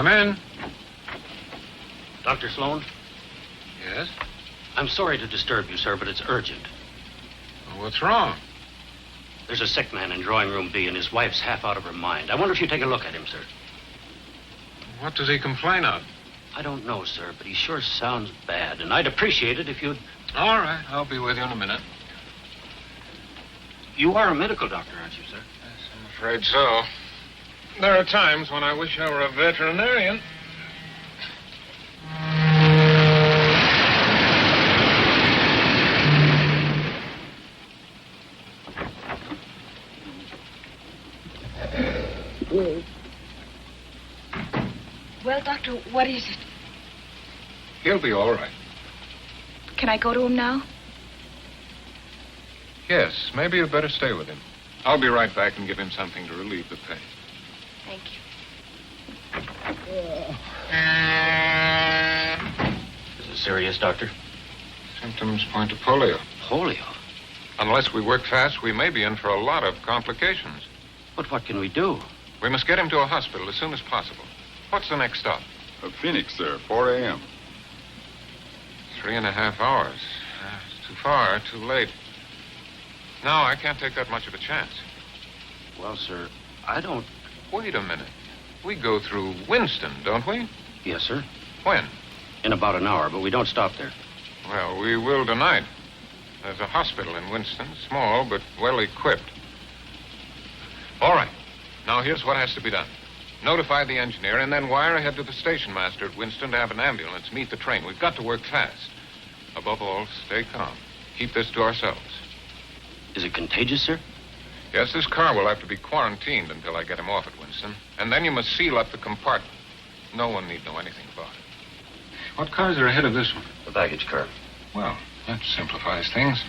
Come in. Dr. Sloan? Yes? I'm sorry to disturb you, sir, but it's urgent. Well, what's wrong? There's a sick man in drawing room B, and his wife's half out of her mind. I wonder if you'd take a look at him, sir. What does he complain of? I don't know, sir, but he sure sounds bad, and I'd appreciate it if you'd... All right, I'll be with you in a minute. You are a medical doctor, aren't you, sir? Yes, I'm afraid so. There are times when I wish I were a veterinarian. Well, Doctor, what is it? He'll be all right. Can I go to him now? Yes, maybe you'd better stay with him. I'll be right back and give him something to relieve the pain. Thank you. Is it serious, Doctor? Symptoms point to polio. Polio? Unless we work fast, we may be in for a lot of complications. But what can we do? We must get him to a hospital as soon as possible. What's the next stop? Phoenix, sir, 4 a.m. 3.5 hours. It's too far, too late. No, I can't take that much of a chance. Well, sir, I don't... Wait a minute. We go through Winston, don't we? Yes, sir. When? In about an hour, but we don't stop there. Well, we will tonight. There's a hospital in Winston, small but well equipped. All right. Now, here's what has to be done. Notify the engineer and then wire ahead to the station master at Winston to have an ambulance meet the train. We've got to work fast. Above all, stay calm. Keep this to ourselves. Is it contagious, sir? Yes, this car will have to be quarantined until I get him off at Winston. And then you must seal up the compartment. No one need know anything about it. What cars are ahead of this one? The baggage car. Well, that simplifies things.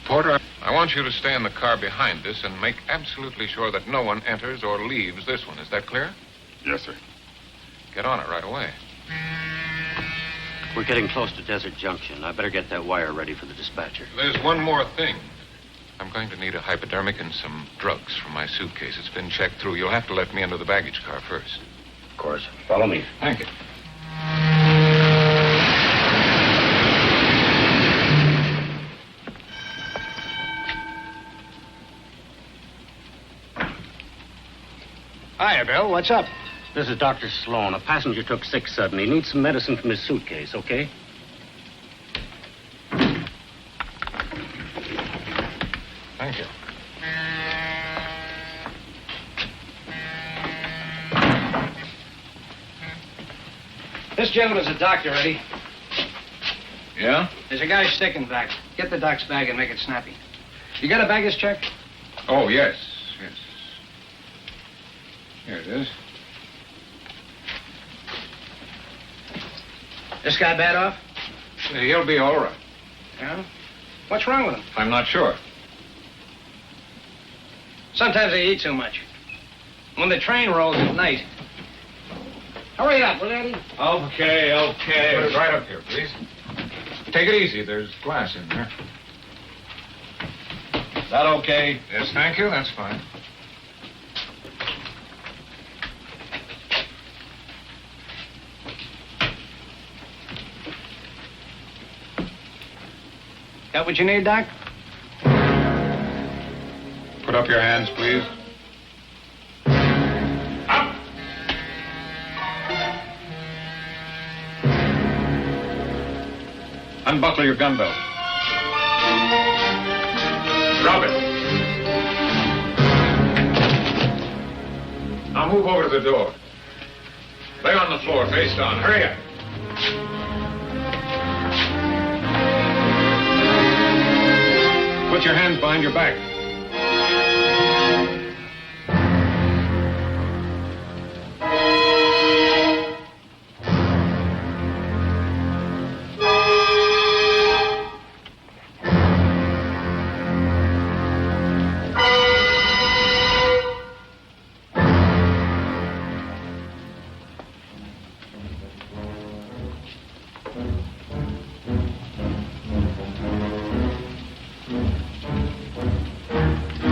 Porter, I want you to stay in the car behind this and make absolutely sure that no one enters or leaves this one. Is that clear? Yes, sir. Get on it right away. We're getting close to Desert Junction. I better get that wire ready for the dispatcher. There's one more thing. I'm going to need a hypodermic and some drugs from my suitcase. It's been checked through. You'll have to let me into the baggage car first. Of course. Follow me. Thank you. Hiya, Bill. What's up? This is Dr. Sloan. A passenger took sick suddenly. He needs some medicine from his suitcase, okay? Thank you. This gentleman's a doctor, Eddie. Yeah? There's a guy sick in back. Get the doc's bag and make it snappy. You got a baggage check? Oh, yes. Yes. Here it is. This guy bad off? He'll be all right. Yeah? What's wrong with him? I'm not sure. Sometimes they eat too much. When the train rolls at night. Hurry up, will you, Eddie? Okay. Put it right up here, please. Take it easy. There's glass in there. Is that okay? Yes, thank you. That's fine. That what you need, Doc? Put up your hands, please. Up! Unbuckle your gun belt. Drop it. Now move over to the door. Lay on the floor, face down. Hurry up. Put your hands behind your back.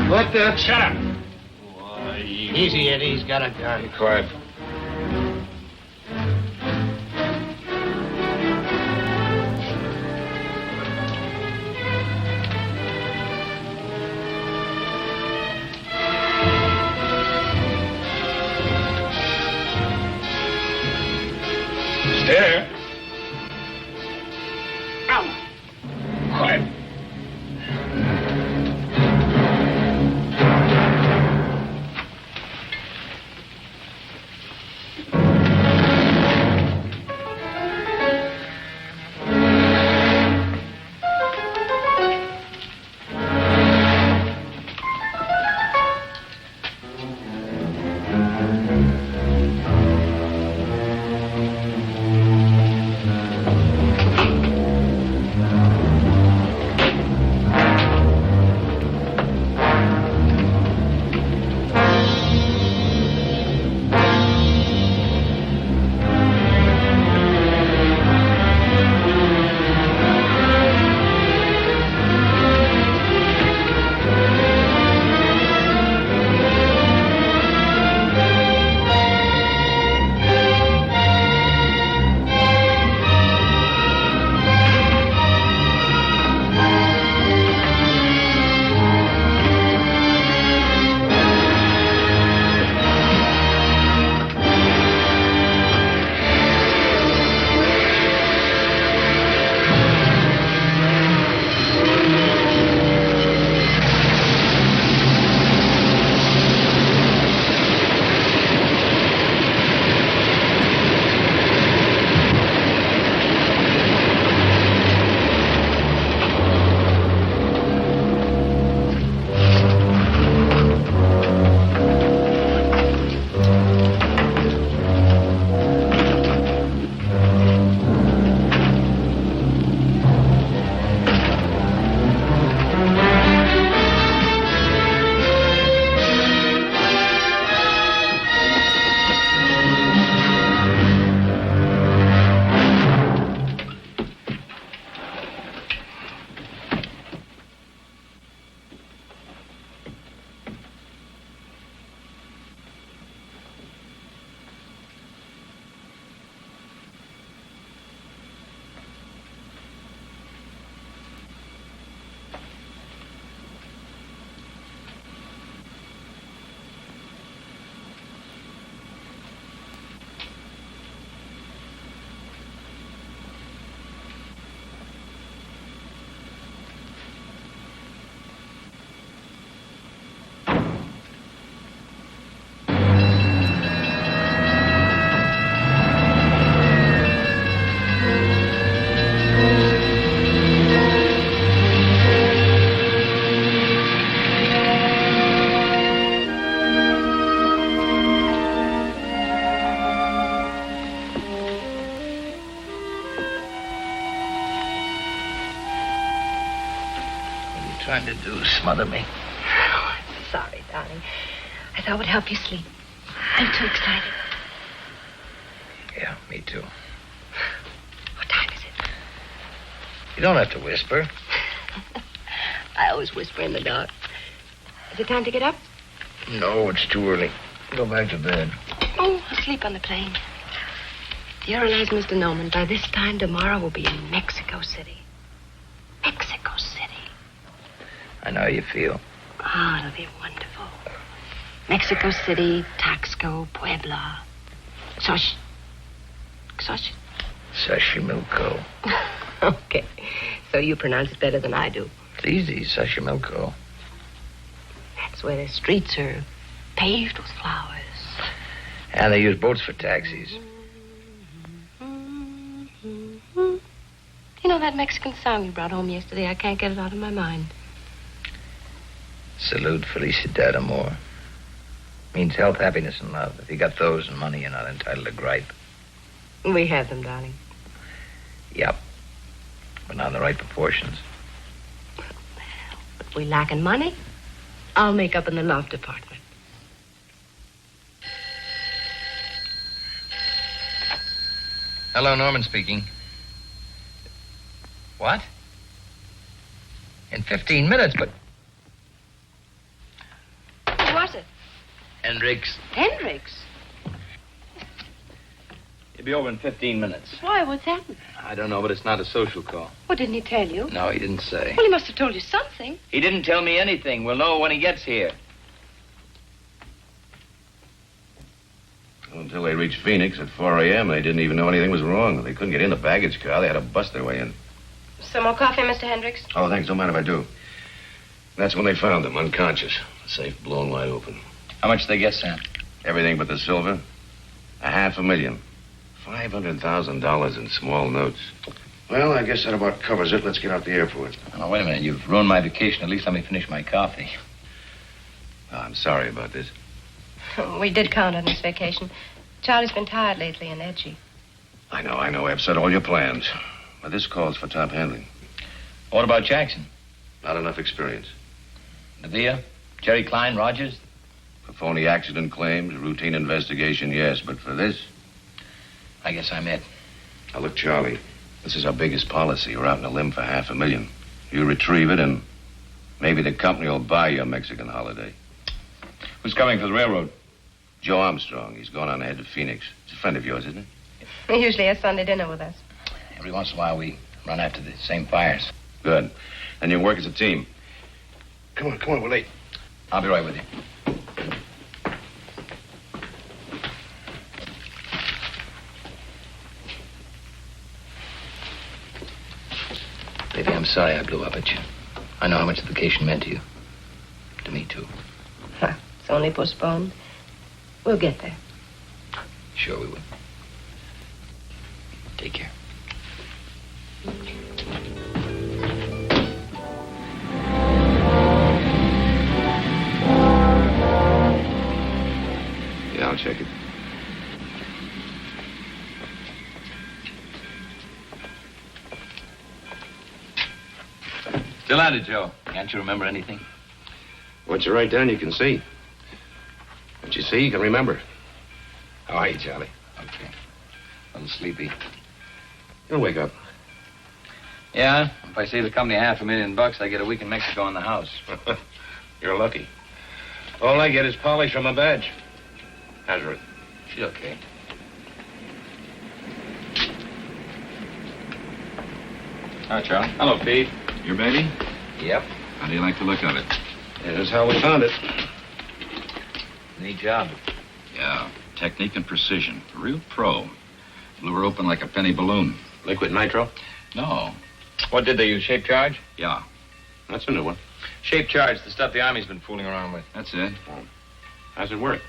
What the? Shut up. Why, easy, Eddie. He's got a gun. Be quiet. Stare. Ow. Quiet. Trying to do smother me. Oh, I'm sorry, darling. I thought it would help you sleep. I'm too excited. Yeah, me too. What time is it? You don't have to whisper. I always whisper in the dark. Is it time to get up? No, it's too early. Go back to bed. Oh, I'll sleep on the plane. Do you realize, Mr. Norman, by this time tomorrow we'll be in Mexico City. Mexico City. I know how you feel. Oh, it'll be wonderful. Mexico City, Taxco, Puebla. Xochimilco. Okay. So you pronounce it better than I do. It's easy, Xochimilco. That's where the streets are paved with flowers. And they use boats for taxis. You know that Mexican song you brought home yesterday? I can't get it out of my mind. Salute, Felicia, amor. Means health, happiness, and love. If you got those and money, you're not entitled to gripe. We have them, darling. Yep. But not in the right proportions. If we lack in money, I'll make up in the love department. Hello, Norman speaking. What? In 15 minutes, but... Who was it? Hendricks. Hendricks? He'll be over in 15 minutes. Why? What's happened? I don't know, but it's not a social call. Well, didn't he tell you? No, he didn't say. Well, he must have told you something. He didn't tell me anything. We'll know when he gets here. Until they reached Phoenix at 4 a.m., they didn't even know anything was wrong. They couldn't get in the baggage car. They had to bust their way in. Some more coffee, Mr. Hendricks? Oh, thanks. Don't mind if I do. That's when they found him, unconscious. The safe blown wide open. How much did they get, Sam? Everything but the silver. $500,000. $500,000 in small notes. Well, I guess that about covers it. Let's get out the airport. Oh, wait a minute. You've ruined my vacation. At least let me finish my coffee. Oh, I'm sorry about this. We did count on this vacation. Charlie's been tired lately and edgy. I know. I upset all your plans. But this calls for top handling. What about Jackson? Not enough experience. Nadia? Jerry Klein? Rogers? For phony accident claims, routine investigation, yes. But for this? I guess I'm it. Now, look, Charlie. This is our biggest policy. We're out on a limb for $500,000. You retrieve it, and maybe the company will buy you a Mexican holiday. Who's coming for the railroad? Joe Armstrong. He's gone on ahead to Phoenix. He's a friend of yours, isn't he? He usually has Sunday dinner with us. Every once in a while, we run after the same fires. Good. And you work as a team. Come on, we're late. I'll be right with you. Baby, I'm sorry I blew up at you. I know how much the vacation meant to you. To me, too. It's only postponed. We'll get there. Sure we will. Take care. Yeah, I'll check it. Still at it, Joe. Can't you remember anything? What you write down, you can see. What you see, you can remember. How are you, Charlie? Okay. A little sleepy. You'll wake up. Yeah, if I save the company $500,000, I get a week in Mexico in the house. You're lucky. All I get is polish from my badge. How's Ruth? She's okay. Hi, Charlie. Hello, Pete. Your baby? Yep. How do you like the look of it? Yeah, that's how we found it. Neat job. Yeah, technique and precision. A real pro. Blew her open like a penny balloon. Liquid nitro? No. What did they use, shape charge? Yeah, That's a new one. Shape charge, the stuff the Army's been fooling around with. that's it. How's it work?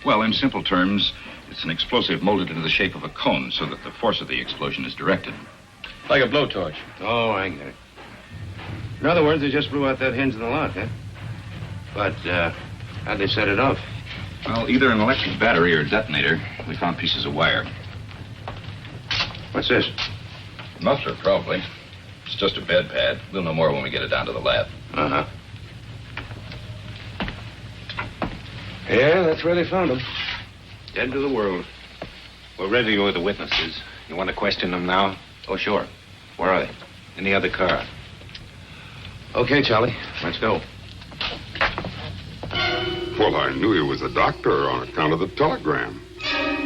Well, in simple terms, it's an explosive molded into the shape of a cone so that the force of the explosion is directed. Like a blowtorch. Oh, I get it. In other words, they just blew out that hinge in the lock, huh? But, how'd they set it off? Well, either an electric battery or a detonator. We found pieces of wire. What's this? Muffler, probably. It's just a bed pad. We'll know more when we get it down to the lab. Uh-huh. Yeah, that's where they found him. Dead to the world. We're ready with the witnesses. You want to question them now? Oh, sure. Where are they? In the other car. Okay, Charlie. Let's go. Well, I knew he was a doctor on account of the telegram.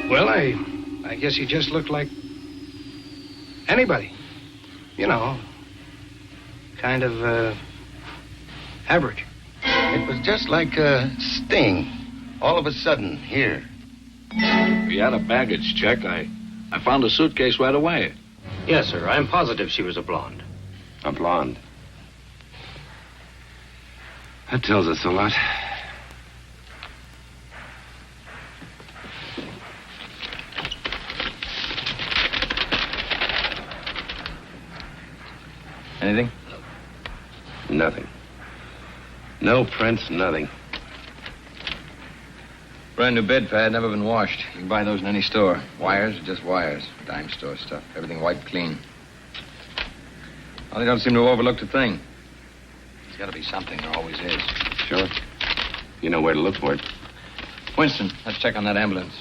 Well, I guess he just looked like anybody. You know, kind of Average. It was just like a sting. All of a sudden, here. We had a baggage check. I found a suitcase right away. Yes, sir. I'm positive she was a blonde. A blonde. That tells us a lot. Anything? Nothing. No prints, nothing. Brand new bed pad, never been washed. You can buy those in any store. Wires, just wires. Dime store stuff. Everything wiped clean. Well, they don't seem to have overlooked a thing. There's got to be something. There always is. Sure. You know where to look for it. Winston, let's check on that ambulance.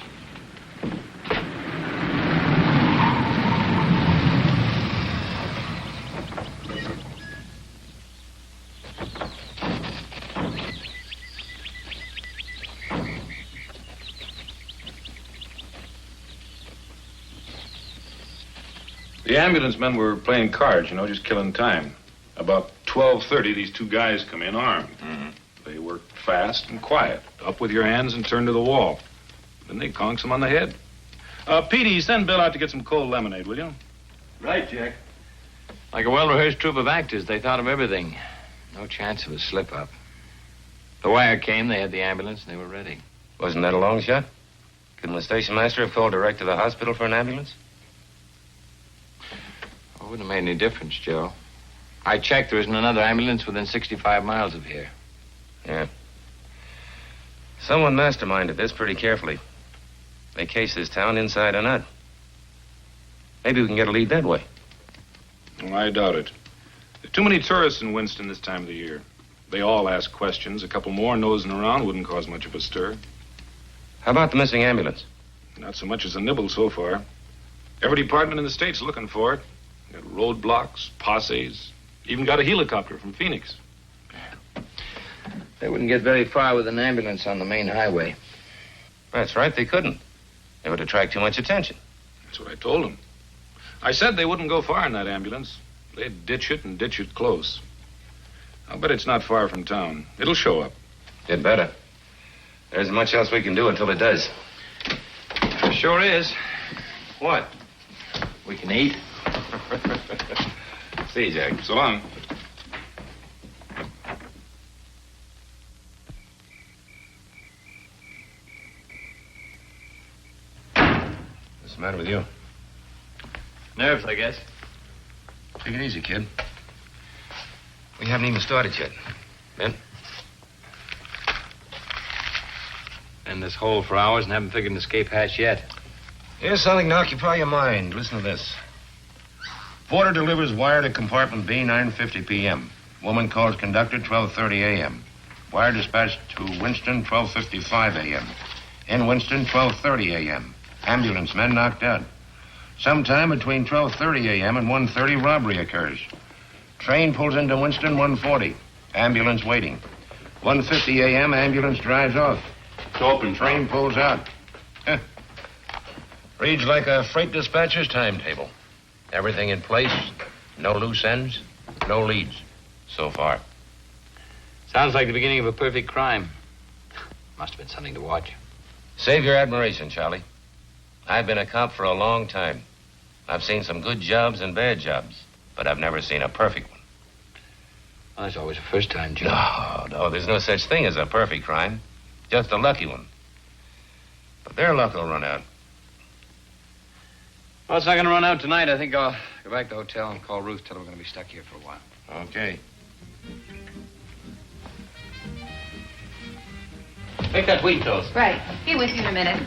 The ambulance men were playing cards, just killing time. About 12:30, these two guys come in armed. Mm-hmm. They worked fast and quiet. Up with your hands and turn to the wall. Then they conks them on the head. Petey, send Bill out to get some cold lemonade, will you? Right, Jack. Like a well-rehearsed troupe of actors, they thought of everything. No chance of a slip-up. The wire came, they had the ambulance, and they were ready. Wasn't that a long shot? Couldn't the station master have called direct to the hospital for an ambulance? It wouldn't have made any difference, Joe. I checked. There isn't another ambulance within 65 miles of here. Yeah. Someone masterminded this pretty carefully. They case this town inside and out. Maybe we can get a lead that way. Well, I doubt it. There are too many tourists in Winston this time of the year. They all ask questions. A couple more nosing around wouldn't cause much of a stir. How about the missing ambulance? Not so much as a nibble so far. Every department in the state's looking for it. Got roadblocks, posses, even got a helicopter from Phoenix. They wouldn't get very far with an ambulance on the main highway. That's right, they couldn't. It would attract too much attention. That's what I told them. I said they wouldn't go far in that ambulance. They'd ditch it and ditch it close. I'll bet it's not far from town. It'll show up. It better. There isn't much else we can do until it does. Sure is. What? We can eat. See you, Jack. So long. What's the matter with you? Nerves, I guess. Take it easy, kid. We haven't even started yet. Ben? In this hole for hours and haven't figured an escape hatch yet. Here's something to occupy your mind. Listen to this. Porter delivers wire to compartment B, 9:50 p.m. Woman calls conductor, 12:30 a.m. Wire dispatched to Winston, 12:55 a.m. In Winston, 12:30 a.m. Ambulance men knocked out. Sometime between 12:30 a.m. and 1:30, robbery occurs. Train pulls into Winston, 1:40. Ambulance waiting. 1:50 a.m., ambulance drives off. It's open. Train pulls out. Reads like a freight dispatcher's timetable. Everything in place, no loose ends, no leads. So far. Sounds like the beginning of a perfect crime. Must have been something to watch. Save your admiration, Charlie. I've been a cop for a long time. I've seen some good jobs and bad jobs, but I've never seen a perfect one. Well, there's always a first time, Joe. No, there's no such thing as a perfect crime. Just a lucky one. But their luck will run out. Well, it's not going to run out tonight. I think I'll go back to the hotel and call Ruth, tell her we're going to be stuck here for a while. Okay. Make that wheat toast. Right. Be with you in a minute.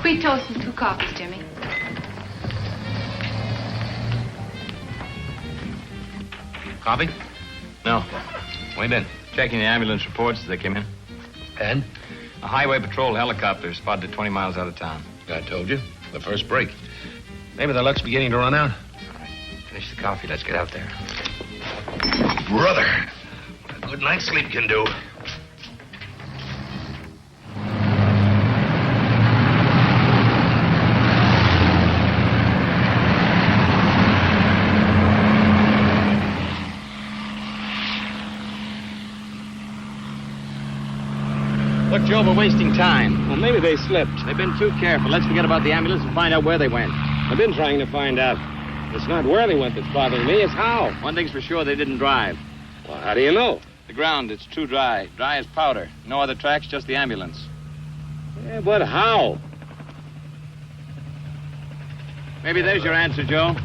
Wheat toast and 2 coffees, Jimmy. Coffee? No. Where you been? Checking the ambulance reports as they came in. And? A highway patrol helicopter spotted 20 miles out of town. I told you. The first break. Maybe the luck's beginning to run out. All right. Finish the coffee. Let's get out there. Brother, what a good night's sleep can do. Joe, we're wasting time. Well, maybe they slipped. They've been too careful. Let's forget about the ambulance and find out where they went. I've been trying to find out. It's not where they went that's bothering me, it's how. One thing's for sure, they didn't drive. Well, how do you know? The ground, it's too dry. Dry as powder. No other tracks, just the ambulance. Yeah, but how? Maybe there's your answer, Joe.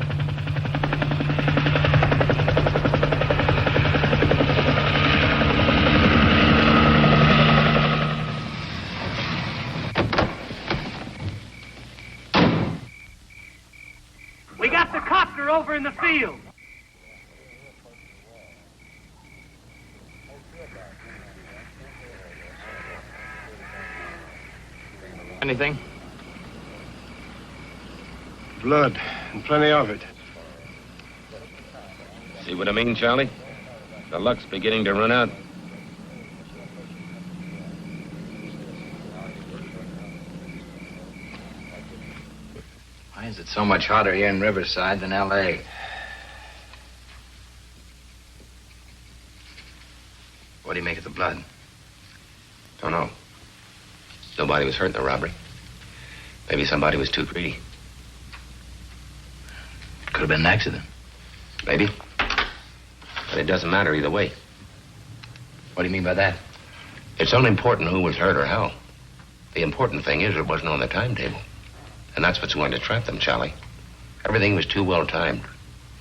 We got the copter over in the field. Anything? Blood, and plenty of it. See what I mean, Charlie? The luck's beginning to run out. Why is it so much hotter here in Riverside than L.A.? What do you make of the blood? Don't know. Nobody was hurt in the robbery. Maybe somebody was too greedy. It could have been an accident. Maybe. But it doesn't matter either way. What do you mean by that? It's unimportant who was hurt or how. The important thing is it wasn't on the timetable. And that's what's going to trap them, Charlie. Everything was too well timed.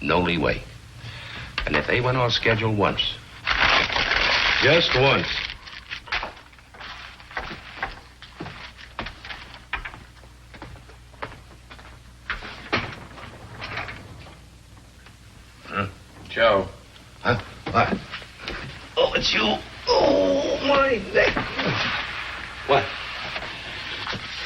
No leeway. And if they went off schedule once... Just once. Joe. Huh? What? Oh, it's you. Oh, my neck. What?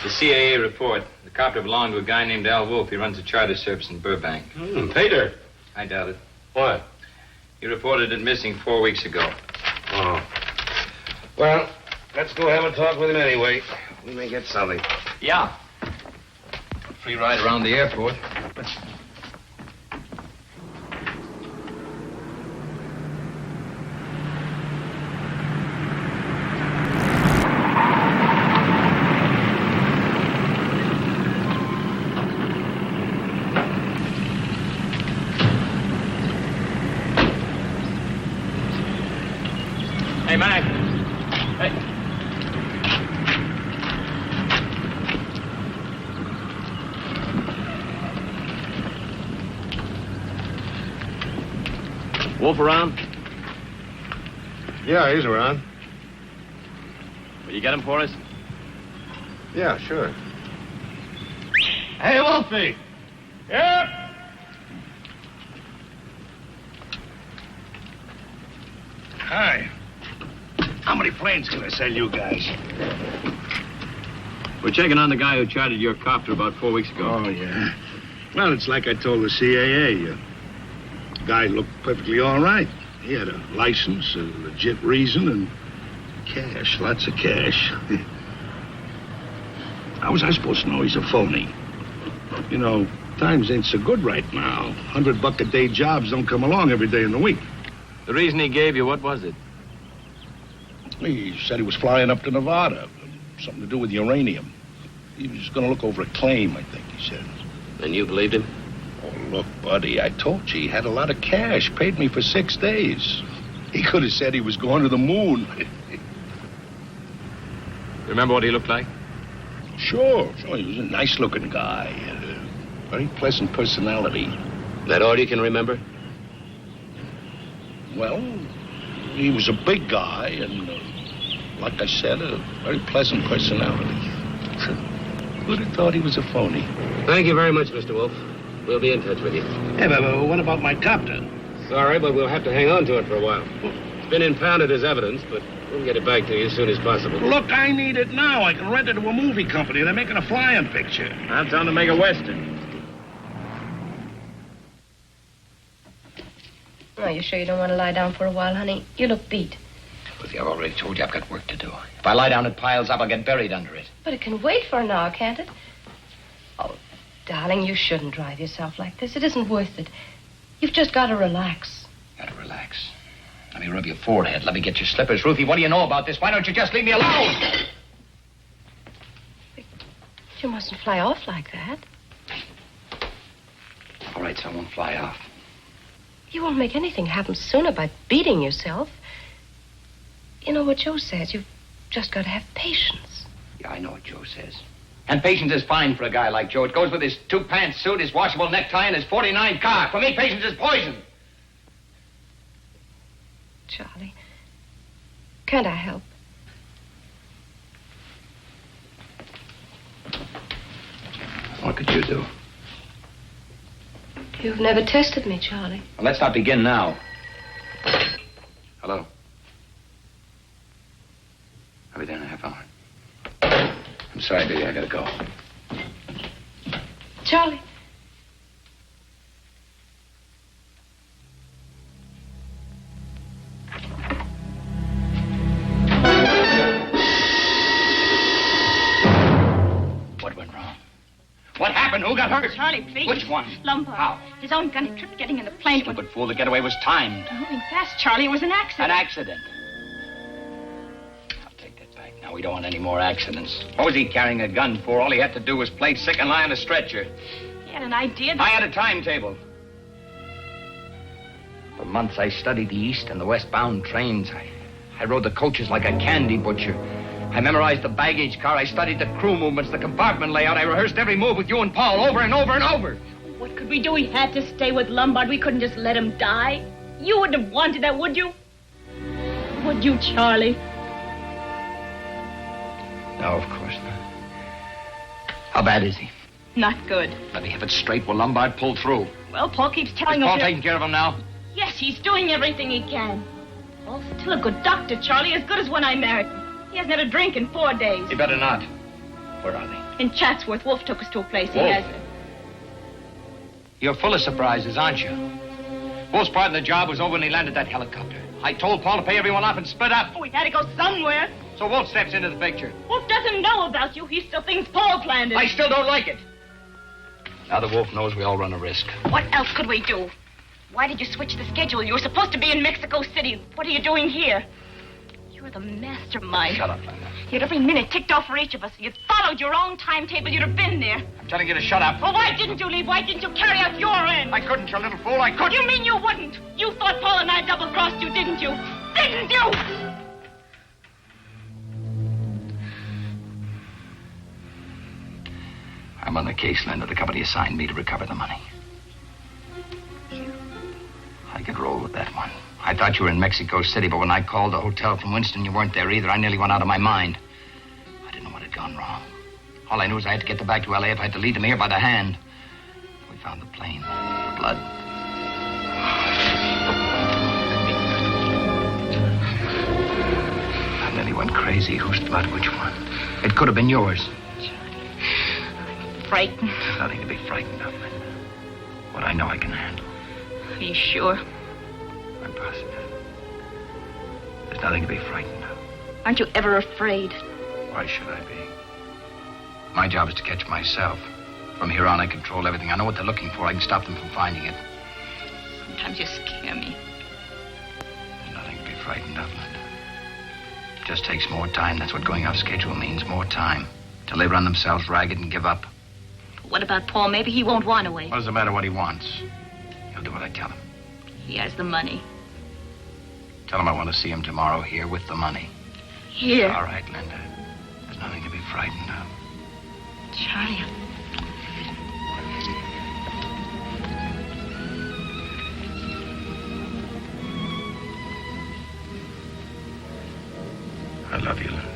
The CAA report. The copter belonged to a guy named Al Wolf. He runs a charter service in Burbank. Peter. I doubt it. What? He reported it missing 4 weeks ago. Oh. Well, let's go have a talk with him anyway. We may get something. Yeah. Free ride around the airport. Hey, Mac. Hey. Wolf around? Yeah, he's around. Will you get him for us? Yeah, sure. Hey, Wolfie. Yep. Hi. How many planes can I sell you guys? We're checking on the guy who chartered your copter about 4 weeks ago. Oh, yeah. Well, it's like I told the CAA. The guy looked perfectly all right. He had a license, a legit reason, and cash, lots of cash. How was I supposed to know he's a phony? You know, times ain't so good right now. $100-a-day jobs don't come along every day in the week. The reason he gave you, what was it? He said he was flying up to Nevada. Something to do with uranium. He was going to look over a claim, I think he said. And you believed him? Oh, look, buddy, I told you he had a lot of cash. Paid me for 6 days. He could have said he was going to the moon. Remember what he looked like? Sure. He was a nice-looking guy. Had a very pleasant personality. That all you can remember? Well, he was a big guy and, like I said, a very pleasant personality. Who'd have thought he was a phony? Thank you very much, Mr. Wolf. We'll be in touch with you. Hey, but what about my copter? Sorry, but we'll have to hang on to it for a while. It's been impounded as evidence, but we'll get it back to you as soon as possible. Look, I need it now. I can rent it to a movie company. They're making a flying picture. I'm trying to make a Western. Oh, you sure you don't want to lie down for a while, honey? You look beat. Ruthie, I've already told you I've got work to do. If I lie down, it piles up. I'll get buried under it. But it can wait for an hour, can't it? Oh, darling, you shouldn't drive yourself like this. It isn't worth it. You've just got to relax. Got to relax. Let me rub your forehead. Let me get your slippers. Ruthie, what do you know about this? Why don't you just leave me alone? You mustn't fly off like that. All right, so I won't fly off. You won't make anything happen sooner by beating yourself. You know what Joe says. You've just got to have patience. Yeah, I know what Joe says. And patience is fine for a guy like Joe. It goes with his 2-pants suit, his washable necktie, and his 49 car. For me, patience is poison. Charlie, can't I help? What could you do? You've never tested me, Charlie. Well, let's not begin now. Hello? I'll be there in a half hour. I'm sorry, baby. I gotta go. Charlie. What went wrong? What happened? Who got hurt? Charlie, please. Which one? Lombard. How? His own gun tripped getting in the plane. Stupid fool. The getaway was timed. Moving fast, Charlie. It was an accident. An accident. I'll take that back. Now, we don't want any more accidents. What was he carrying a gun for? All he had to do was play sick and lie on a stretcher. He had an idea that... I had a timetable. For months, I studied the east and the westbound trains. I rode the coaches like a candy butcher. I memorized the baggage car. I studied the crew movements, the compartment layout. I rehearsed every move with you and Paul over and over and over. What could we do? We had to stay with Lombard. We couldn't just let him die. You wouldn't have wanted that, would you? Would you, Charlie? No, of course not. How bad is he? Not good. Let me have it straight. Will Lombard pull through? Well, Paul keeps telling Is us... Paul taking care of him now? Yes, he's doing everything he can. Paul's still a good doctor, Charlie, as good as when I married him. He hasn't had a drink in 4 days. He better not. Where are they? In Chatsworth, Wolf took us to a place he Wolf? has. You're full of surprises, aren't you? Wolf's part of the job was over when he landed that helicopter. I told Paul to pay everyone off and split up. Oh, we had to go somewhere. So Wolf steps into the picture. Wolf doesn't know about you. He still thinks Paul planned it. I still don't like it. Now that Wolf knows, we all run a risk. What else could we do? Why did you switch the schedule? You were supposed to be in Mexico City. What are you doing here? You're the mastermind. Shut up, Linda. Yet every minute ticked off for each of us. You'd followed your own timetable. You'd have been there. I'm telling you to shut up. Well, why didn't you leave? Why didn't you carry out your end? I couldn't, you little fool. I couldn't. You mean you wouldn't? You thought Paul and I double-crossed you, didn't you? Didn't you? I'm on the case, Linda. The company assigned me to recover the money. I could roll with that one. I thought you were in Mexico City, but when I called the hotel from Winston, you weren't there either. I nearly went out of my mind. I didn't know what had gone wrong. All I knew is I had to get them back to L.A. if I had to lead them here by the hand. We found the plane. The blood. I nearly went crazy. Whose blood? Which one? It could have been yours. Frightened. There's nothing to be frightened of, Linda. What I know I can handle. Are you sure? I'm positive. There's nothing to be frightened of. Aren't you ever afraid? Why should I be? My job is to catch myself. From here on, I control everything. I know what they're looking for. I can stop them from finding it. Sometimes you scare me. There's nothing to be frightened of, Linda. It just takes more time. That's what going off schedule means. More time. Till they run themselves ragged and give up. What about Paul? Maybe he won't want to wait. What does it matter what he wants? He'll do what I tell him. He has the money. Tell him I want to see him tomorrow here with the money. Here? All right, Linda. There's nothing to be frightened of. Charlie. I love you, Linda.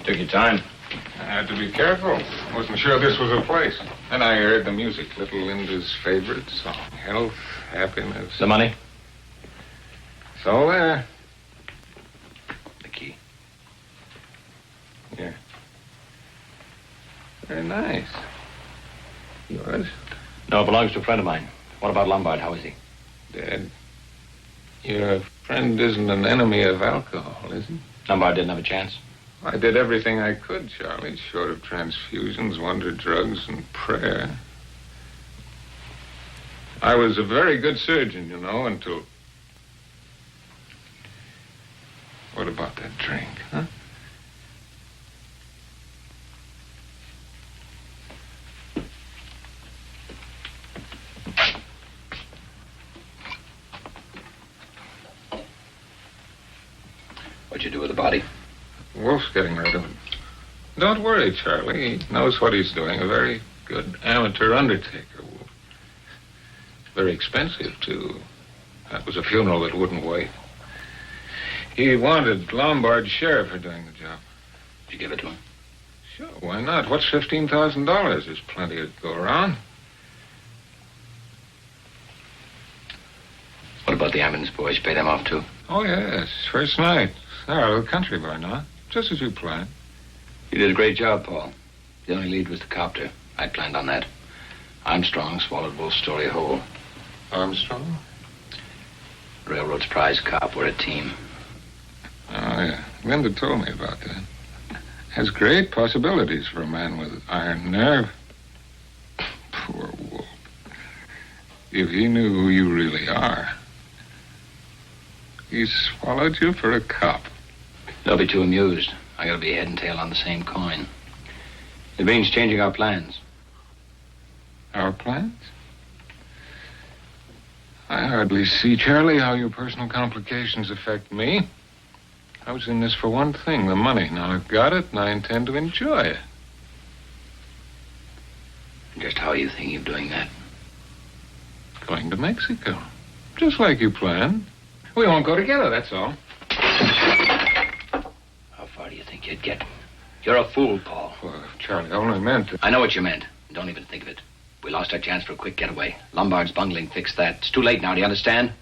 Took your time. I had to be careful. Wasn't sure this was a place. Then I heard the music, little Linda's favorite song. Health, happiness. The money? It's all there. The key. Yeah. Very nice. Yours? No, it belongs to a friend of mine. What about Lombard? How is he? Dead. Your friend isn't an enemy of alcohol, is he? Lombard didn't have a chance. I did everything I could, Charlie, short of transfusions, wonder drugs, and prayer. I was a very good surgeon, you know, until... What about that drink, huh? What'd you do with the body? Wolf's getting rid of it. Don't worry, Charlie. He knows what he's doing. A very good amateur undertaker, Wolf. Very expensive, too. That was a funeral that wouldn't wait. He wanted Lombard's share for doing the job. Did you give it to him? Sure, why not? What's $15,000? There's plenty to go around. What about the Aben's boys? You pay them off, too? Oh, yes. First night. They're out of the country by now. Just as you planned. You did a great job, Paul. The only lead was the copter. I planned on that. Armstrong swallowed Wolf's story whole. Armstrong? Railroad's prize cop. We're a team. Oh, yeah. Linda told me about that. Has great possibilities for a man with iron nerve. Poor Wolf. If he knew who you really are. He swallowed you for a cop. They'll be too amused. I gotta be head and tail on the same coin. It means changing our plans. Our plans? I hardly see, Charlie, how your personal complications affect me. I was in this for one thing, the money. Now I've got it, and I intend to enjoy it. Just how are you thinking of doing that? Going to Mexico. Just like you planned. We won't go together, that's all. How far do you think you'd get? You're a fool, Paul. Well, Charlie, I only meant to... I know what you meant. Don't even think of it. We lost our chance for a quick getaway. Lombard's bungling fixed that. It's too late now, do you understand?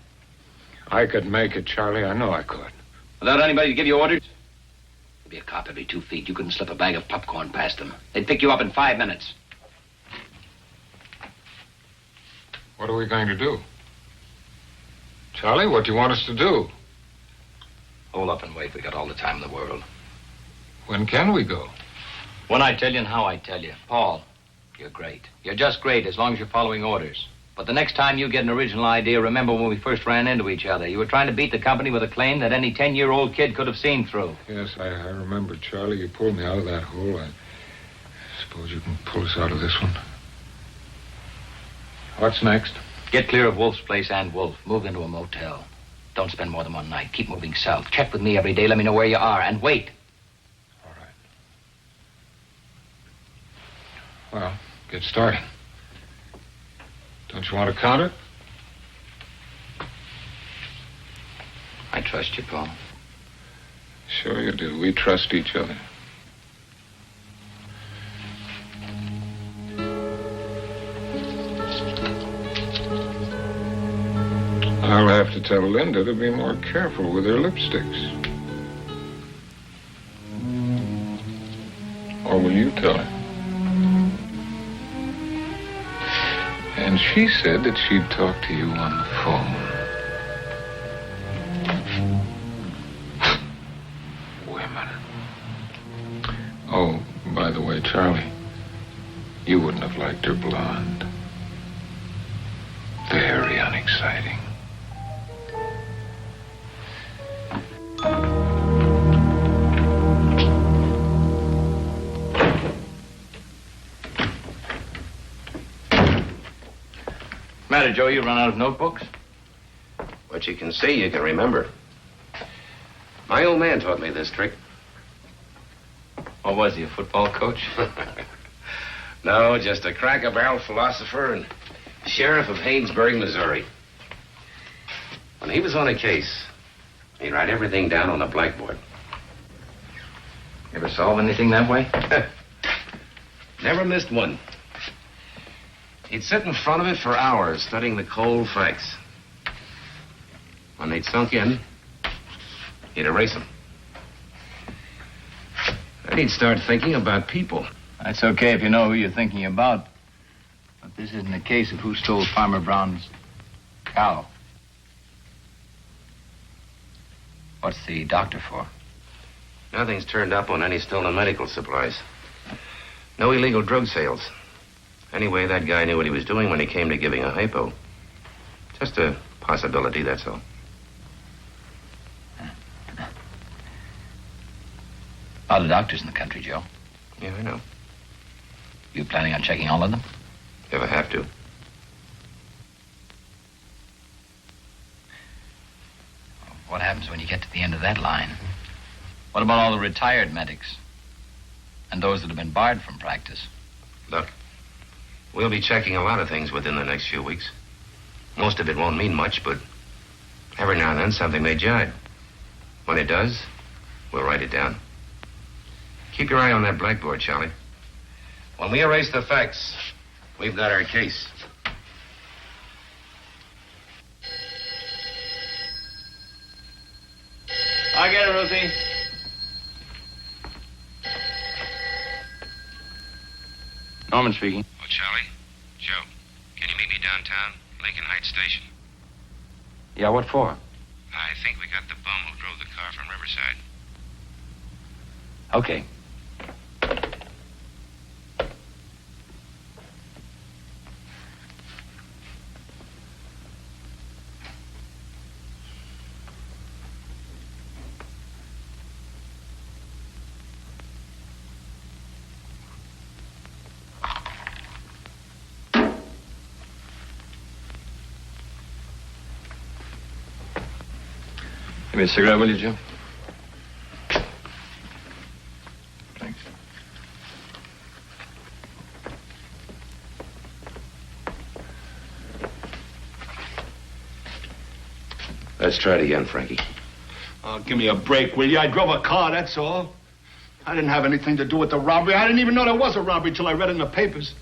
I could make it, Charlie. I know I could. Without anybody to give you orders? There'd be a cop every 2 feet. You couldn't slip a bag of popcorn past them. They'd pick you up in 5 minutes. What are we going to do? Charlie, what do you want us to do? Hold up and wait. We got all the time in the world. When can we go? When I tell you and how I tell you. Paul, you're great. You're just great as long as you're following orders. But the next time you get an original idea, remember when we first ran into each other. You were trying to beat the company with a claim that any 10-year-old kid could have seen through. Yes, I remember, Charlie. You pulled me out of that hole. I suppose you can pull us out of this one. What's next? Get clear of Wolf's place and Wolf. Move into a motel. Don't spend more than one night. Keep moving south. Check with me every day. Let me know where you are. And wait. All right. Well, get started. Don't you want to count it? I trust you, Paul. Sure you do. We trust each other. I'll have to tell Linda to be more careful with her lipsticks. Or will you tell her? And she said that she'd talk to you on the phone. Women. Oh, by the way, Charlie, you wouldn't have liked her blonde. Very unexciting. Matter, Joe, you run out of notebooks? What you can see, you can remember. My old man taught me this trick. What was he, a football coach? No, just a cracker-barrel philosopher and sheriff of Haynesburg, Missouri. When he was on a case, he'd write everything down on a blackboard. Ever solve anything that way? Never missed one. He'd sit in front of it for hours, studying the cold facts. When they'd sunk in, he'd erase them. Then he'd start thinking about people. That's okay if you know who you're thinking about. But this isn't a case of who stole Farmer Brown's cow. What's the doctor for? Nothing's turned up on any stolen medical supplies. No illegal drug sales. Anyway, that guy knew what he was doing when he came to giving a hypo. Just a possibility, that's all. A lot of doctors in the country, Joe. Yeah, I know. You planning on checking all of them? If I have to. What happens when you get to the end of that line? What about all the retired medics? And those that have been barred from practice? Look, we'll be checking a lot of things within the next few weeks. Most of it won't mean much, but every now and then something may jibe. When it does, we'll write it down. Keep your eye on that blackboard, Charlie. When we erase the facts, we've got our case. I get it, Rosie. Norman speaking. Oh, Charlie? Joe, can you meet me downtown, Lincoln Heights Station? Yeah, what for? I think we got the bum who drove the car from Riverside. Okay. Give me a cigarette, will you, Joe? Thanks. Let's try it again, Frankie. Oh, give me a break, will you? I drove a car, that's all. I didn't have anything to do with the robbery. I didn't even know there was a robbery till I read it in the papers.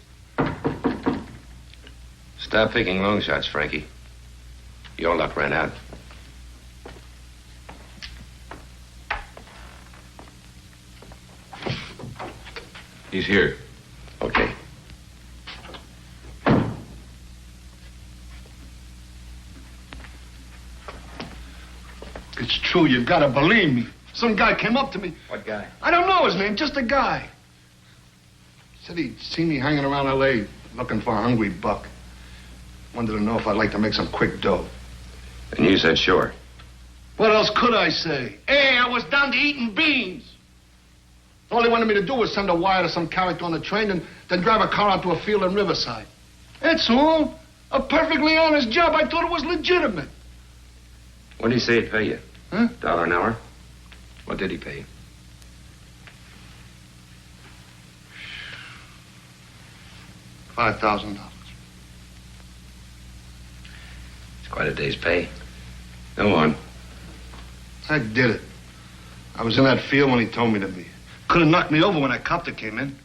Stop picking long shots, Frankie. Your luck ran out. He's here. Okay. It's true, you've got to believe me. Some guy came up to me. What guy? I don't know his name, just a guy. Said he'd seen me hanging around L.A. looking for a hungry buck. Wanted to know if I'd like to make some quick dough. And you said sure. What else could I say? Hey, I was down to eating beans. All he wanted me to do was send a wire to some character on the train and then drive a car out to a field in Riverside. That's all. A perfectly honest job. I thought it was legitimate. What did he say he'd pay you? Huh? $1 an hour? What did he pay you? $5,000. It's quite a day's pay. Go on. I did it. I was in that field when he told me to be. Could have knocked me over when that copter came in.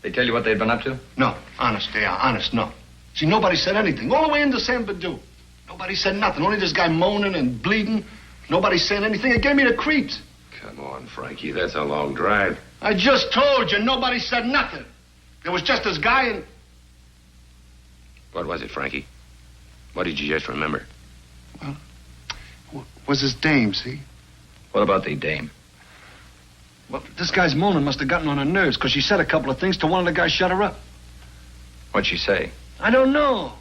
They tell you what they'd been up to? No, honest, they are. Honest, no. See, nobody said anything. All the way into San Badu. Nobody said nothing. Only this guy moaning and bleeding. Nobody saying anything. It gave me the creeps. Come on, Frankie. That's a long drive. I just told you, nobody said nothing. There was just this guy and... What was it, Frankie? What did you just remember? Well, was his dame, see? What about the dame? Well, this guy's moaning must have gotten on her nerves because she said a couple of things to one of the guys shut her up. What'd she say? I don't know.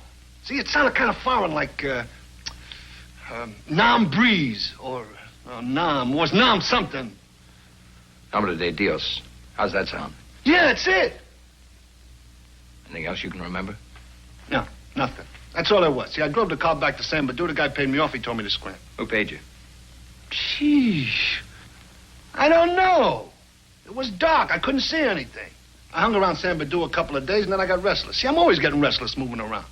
See, it sounded kind of foreign, like, Nam Breeze, or Nam. Was Nam something? Nombre de Dios. How's that sound? Yeah, that's it. Anything else you can remember? No, nothing. That's all there was. See, I drove the car back to San Badu. The guy paid me off. He told me to scram. Who paid you? Sheesh. I don't know. It was dark. I couldn't see anything. I hung around San Badu a couple of days, and then I got restless. See, I'm always getting restless moving around.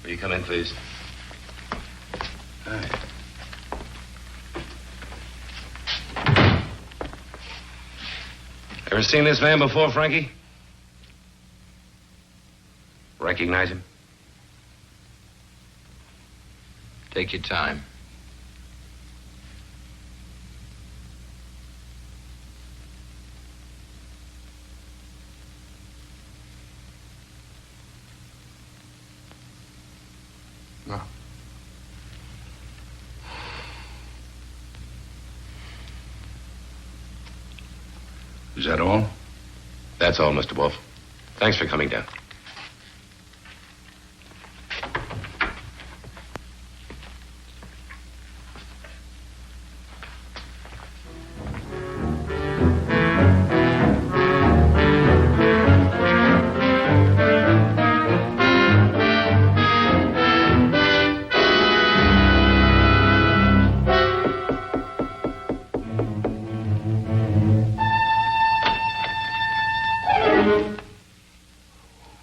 Will you come in, please? All right. Ever seen this man before, Frankie? Recognize him? Take your time. No. Is that all? That's all, Mr. Wolf. Thanks for coming down.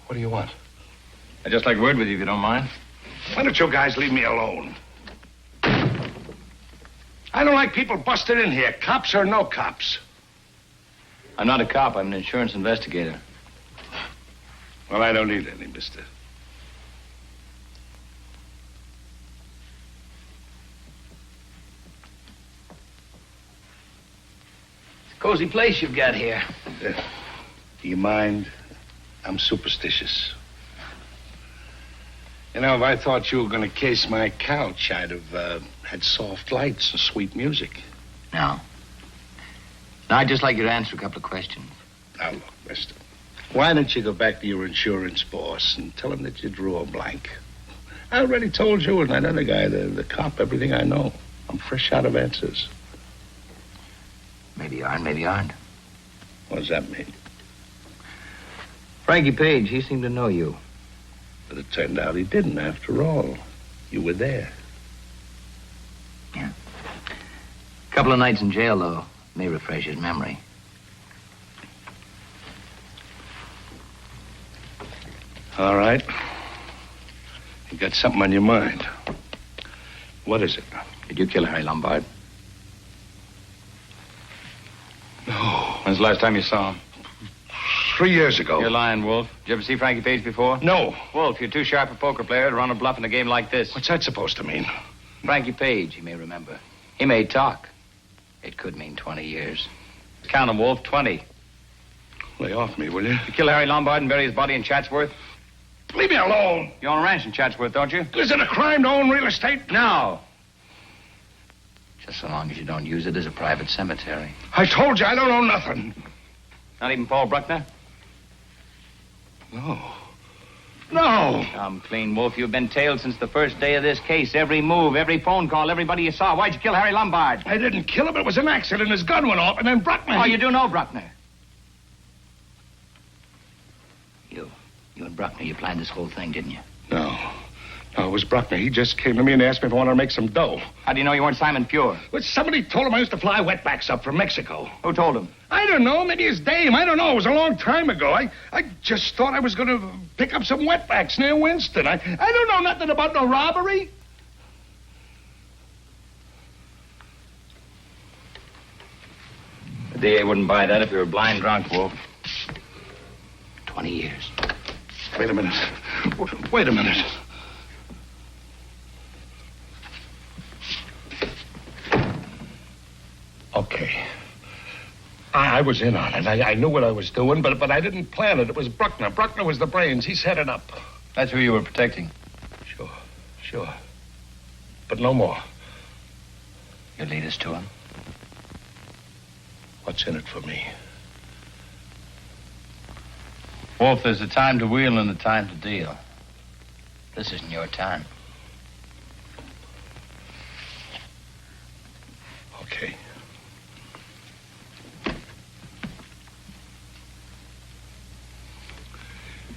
What do you want? I'd just like word with you if you don't mind. Why don't you guys leave me alone? I don't like people busting in here, cops or no cops. I'm not a cop. I'm an insurance investigator. Well, I don't need any, mister. It's a cozy place you've got here. Do you mind? I'm superstitious. You know, if I thought you were going to case my couch, I'd have had soft lights and sweet music. No. No, I'd just like you to answer a couple of questions. Now, look, mister. Why don't you go back to your insurance boss and tell him that you drew a blank? I already told you and that other guy, the cop, everything I know. I'm fresh out of answers. Maybe you are and maybe you aren't. What does that mean? Frankie Page, he seemed to know you. But it turned out he didn't, after all. You were there. Yeah. A couple of nights in jail, though, may refresh his memory. All right. You got something on your mind. What is it? Did you kill Harry Lombard? No. When's the last time you saw him? 3 years ago. You're lying, Wolf. Did you ever see Frankie Page before? No. Wolf, you're too sharp a poker player to run a bluff in a game like this. What's that supposed to mean? Frankie Page, you may remember. He may talk. It could mean 20 years. Count him, Wolf. 20. Lay off me, will you? You kill Harry Lombard and bury his body in Chatsworth? Leave me alone. You own a ranch in Chatsworth, don't you? Is it a crime to own real estate? No. Just so long as you don't use it as a private cemetery. I told you I don't own nothing. Not even Paul Bruckner? No. No. Come clean, Wolf. You've been tailed since the first day of this case. Every move, every phone call, everybody you saw. Why'd you kill Harry Lombard? I didn't kill him. It was an accident. His gun went off, and then Bruckner... Oh, you do know Bruckner? You and Bruckner, you planned this whole thing, didn't you? No. No, it was Bruckner. He just came to me and asked me if I wanted to make some dough. How do you know you weren't Simon Pure? Well, somebody told him I used to fly wetbacks up from Mexico. Who told him? I don't know. Maybe his dame. I don't know. It was a long time ago. I just thought I was going to pick up some wetbacks near Winston. I don't know nothing about no robbery. The DA wouldn't buy that if you were blind drunk, Wolf. 20 years. Wait a minute. Wait a minute. Okay. I was in on it. I knew what I was doing, but I didn't plan it. It was Bruckner. Bruckner was the brains. He set it up. That's who you were protecting. Sure. But no more. You lead us to him? What's in it for me? Wolf, there's a time to wheel and a time to deal. This isn't your time. Okay.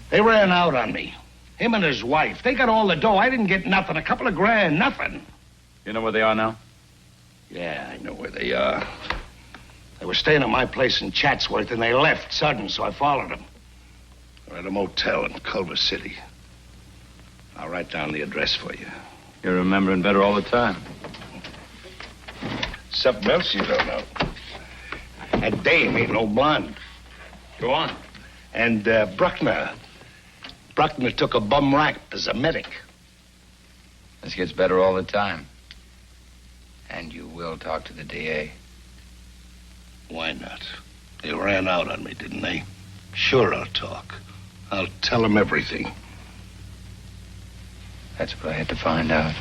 They ran out on me. Him and his wife. They got all the dough. I didn't get nothing. A couple of grand. Nothing. You know where they are now? Yeah, I know where they are. They were staying at my place in Chatsworth, and they left sudden, so I followed them. They're at a motel in Culver City. I'll write down the address for you. You're remembering better all the time. Something else you don't know. That dame ain't no blonde. Go on. And Bruckner took a bum rap as a medic. This gets better all the time. And you will talk to the DA. Why not? They ran out on me, didn't they? Sure, I'll talk. I'll tell them everything. That's what I had to find out.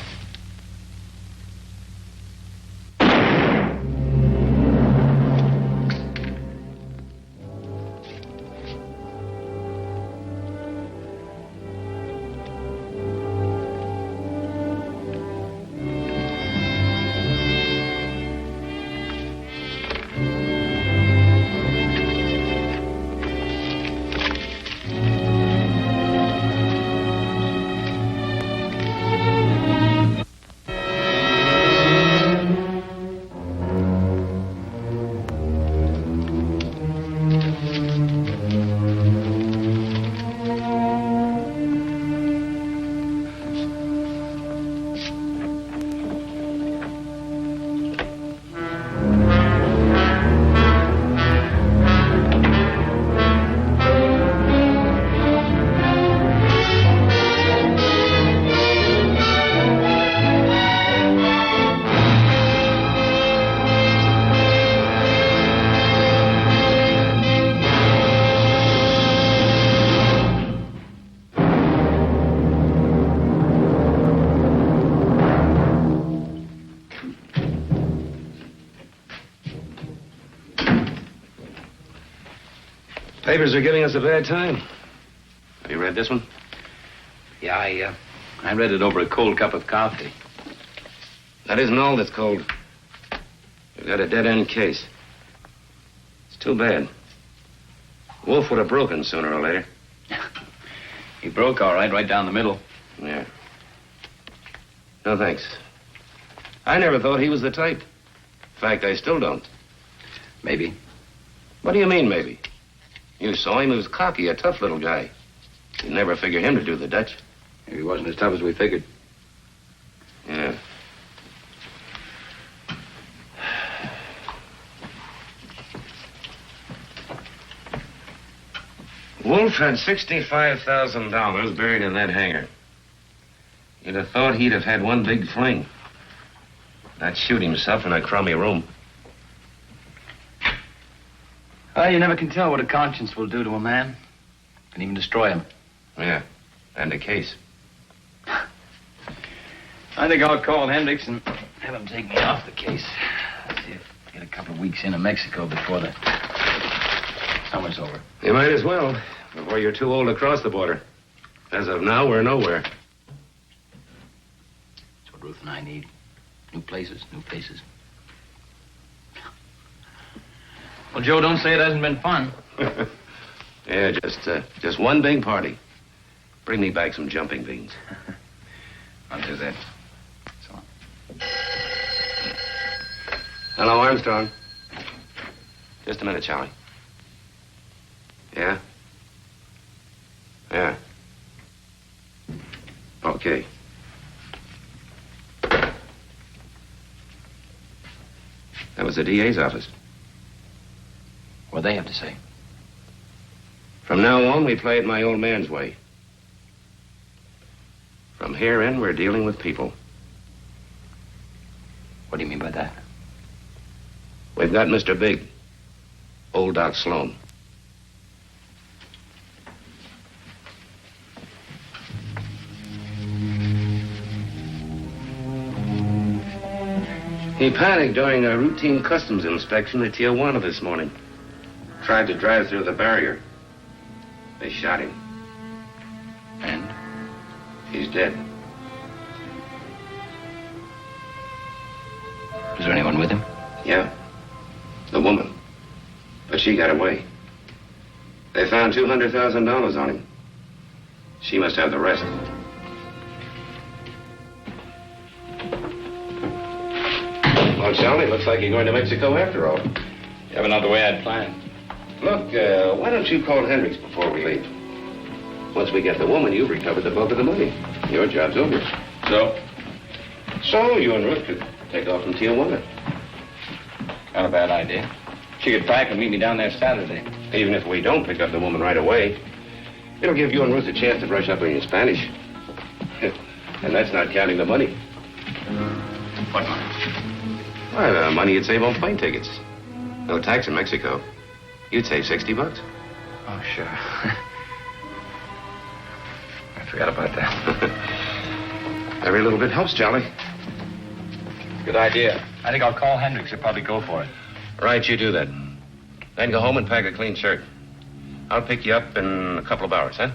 Papers are giving us a bad time. Have you read this one? Yeah, I read it over a cold cup of coffee. That isn't all that's cold. We've got a dead-end case. It's too bad. Wolf would have broken sooner or later. He broke all right down the middle. Yeah. No, thanks. I never thought he was the type. In fact, I still don't. Maybe. What do you mean, maybe? You saw him. He was cocky, a tough little guy. You'd never figure him to do the Dutch. Maybe he wasn't as tough as we figured. Yeah. Wolf had $65,000 buried in that hangar. You'd have thought he'd have had one big fling. Not shoot himself in a crummy room. Well, you never can tell what a conscience will do to a man. Can even destroy him. Yeah, and a case. I think I'll call Hendricks and have him take me off the case. Let's see if I get a couple of weeks into Mexico before the summer's over. You might as well, before you're too old to cross the border. As of now, we're nowhere. That's what Ruth and I need. New places, new faces. Well, Joe, don't say it hasn't been fun. Yeah, just one big party. Bring me back some jumping beans. I'll do that. So. Hello, Armstrong. Just a minute, Charlie. Yeah? Yeah. Okay. That was the DA's office. What do they have to say? From now on, we play it my old man's way. From here in, we're dealing with people. What do you mean by that? We've got Mr. Big, old Doc Sloan. He panicked during a routine customs inspection at Tijuana this morning. Tried to drive through the barrier. They shot him. And? He's dead. Was there anyone with him? Yeah. The woman. But she got away. They found $200,000 on him. She must have the rest. Well, Charlie, looks like you're going to Mexico after all. Yeah, but not the way I'd planned. Look, why don't you call Hendricks before we leave? Once we get the woman, you've recovered the bulk of the money. Your job's over. So? So you and Ruth could take off from Tijuana. Not a bad idea. She could pack and meet me down there Saturday. Even if we don't pick up the woman right away, it'll give you and Ruth a chance to brush up on your Spanish. And that's not counting the money. What money? Why, the money you'd save on plane tickets. No tax in Mexico. You'd save $60. Oh, sure. I forgot about that. Every little bit helps, Charlie. Good idea. I think I'll call Hendricks. He'll probably go for it. Right, you do that. Then go home and pack a clean shirt. I'll pick you up in a couple of hours, huh?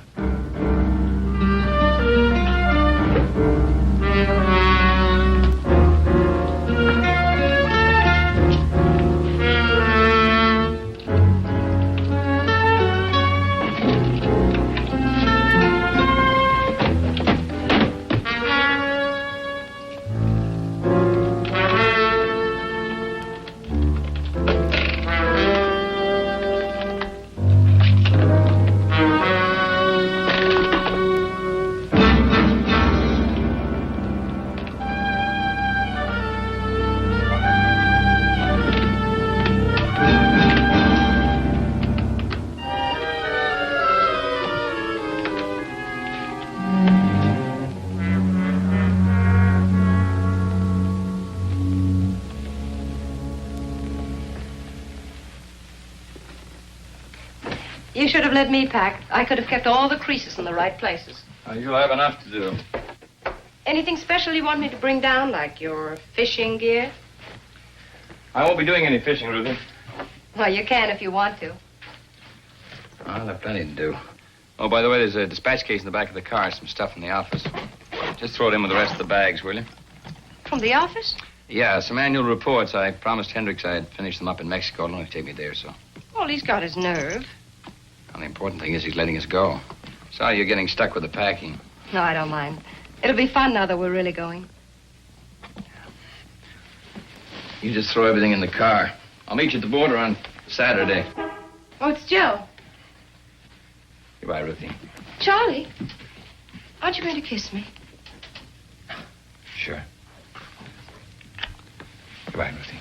You should have let me pack. I could have kept all the creases in the right places. You'll have enough to do. Anything special you want me to bring down, like your fishing gear? I won't be doing any fishing, Ruthie. Well, you can if you want to. I'll have plenty to do. Oh, by the way, there's a dispatch case in the back of the car. Some stuff from the office. Just throw it in with the rest of the bags, will you? From the office? Yeah, some annual reports. I promised Hendricks I'd finish them up in Mexico. It'll only take me a day or so. Well, he's got his nerve. Well, the important thing is he's letting us go. Sorry you're getting stuck with the packing. No, I don't mind. It'll be fun now that we're really going. You just throw everything in the car. I'll meet you at the border on Saturday. Oh, it's Joe. Goodbye, Ruthie. Charlie, aren't you going to kiss me? Sure. Goodbye, Ruthie.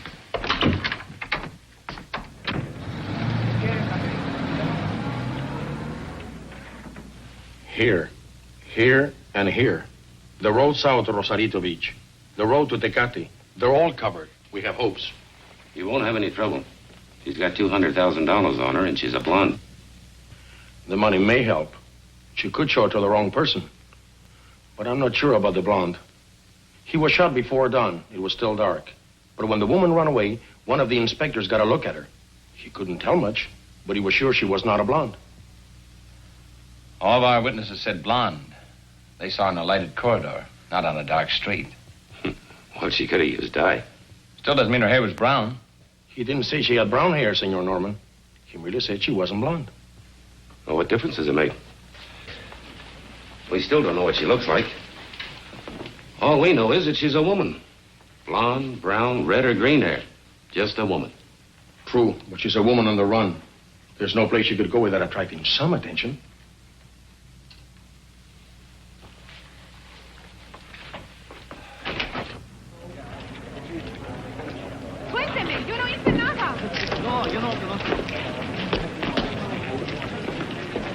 Here, and here. The road south to Rosarito Beach. The road to Tecate. They're all covered. We have hopes. You won't have any trouble. She's got $200,000 on her, and she's a blonde. The money may help. She could show it to the wrong person. But I'm not sure about the blonde. He was shot before dawn. It was still dark. But when the woman ran away, one of the inspectors got a look at her. He couldn't tell much, but he was sure she was not a blonde. All of our witnesses said blonde. They saw her in a lighted corridor, not on a dark street. Well, she could have used dye. Still doesn't mean her hair was brown. He didn't say she had brown hair, Senor Norman. He merely said she wasn't blonde. Well, what difference does it make? We still don't know what she looks like. All we know is that she's a woman. Blonde, brown, red, or green hair. Just a woman. True, but she's a woman on the run. There's no place she could go without attracting some attention.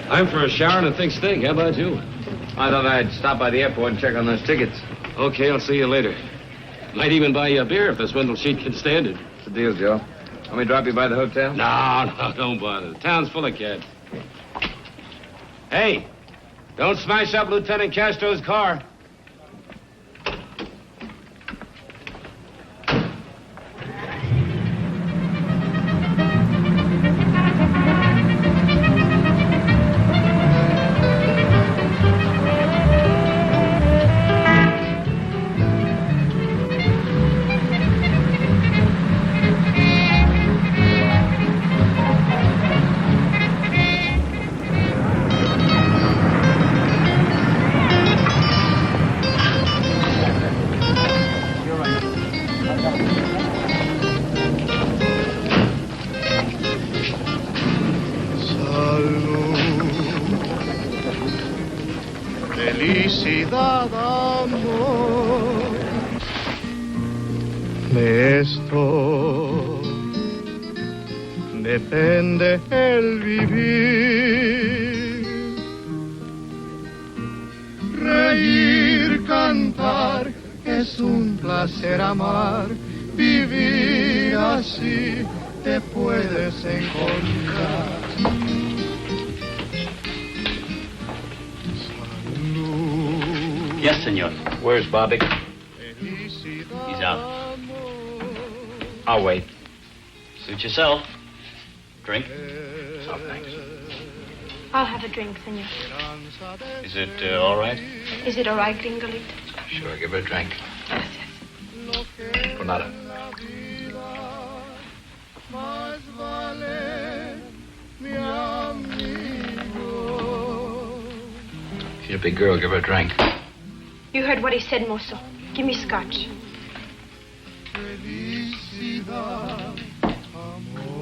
I'm for a shower and a thick steak. How about you? I thought I'd stop by the airport and check on those tickets. Okay, I'll see you later. Might even buy you a beer if the swindle sheet can stand it. What's the deal, Joe? Want me to drop you by the hotel? No, don't bother. The town's full of cats. Hey, don't smash up Lieutenant Castro's car. Felicidad, amor. De esto depende el vivir, reír, cantar. es un placer amar, vivir así te puedes encontrar. Yes, senor. Where's Bobby? He's out. I'll wait. Suit yourself. Drink? Oh, thanks. I'll have a drink, senor. Is it all right? Is it all right, Gringolito? Sure, give her a drink. Yes, yes. Por nada. Más vale mi amigo. She's a big girl, give her a drink. You heard what he said, mozo. Give me scotch. Felicidad, amor.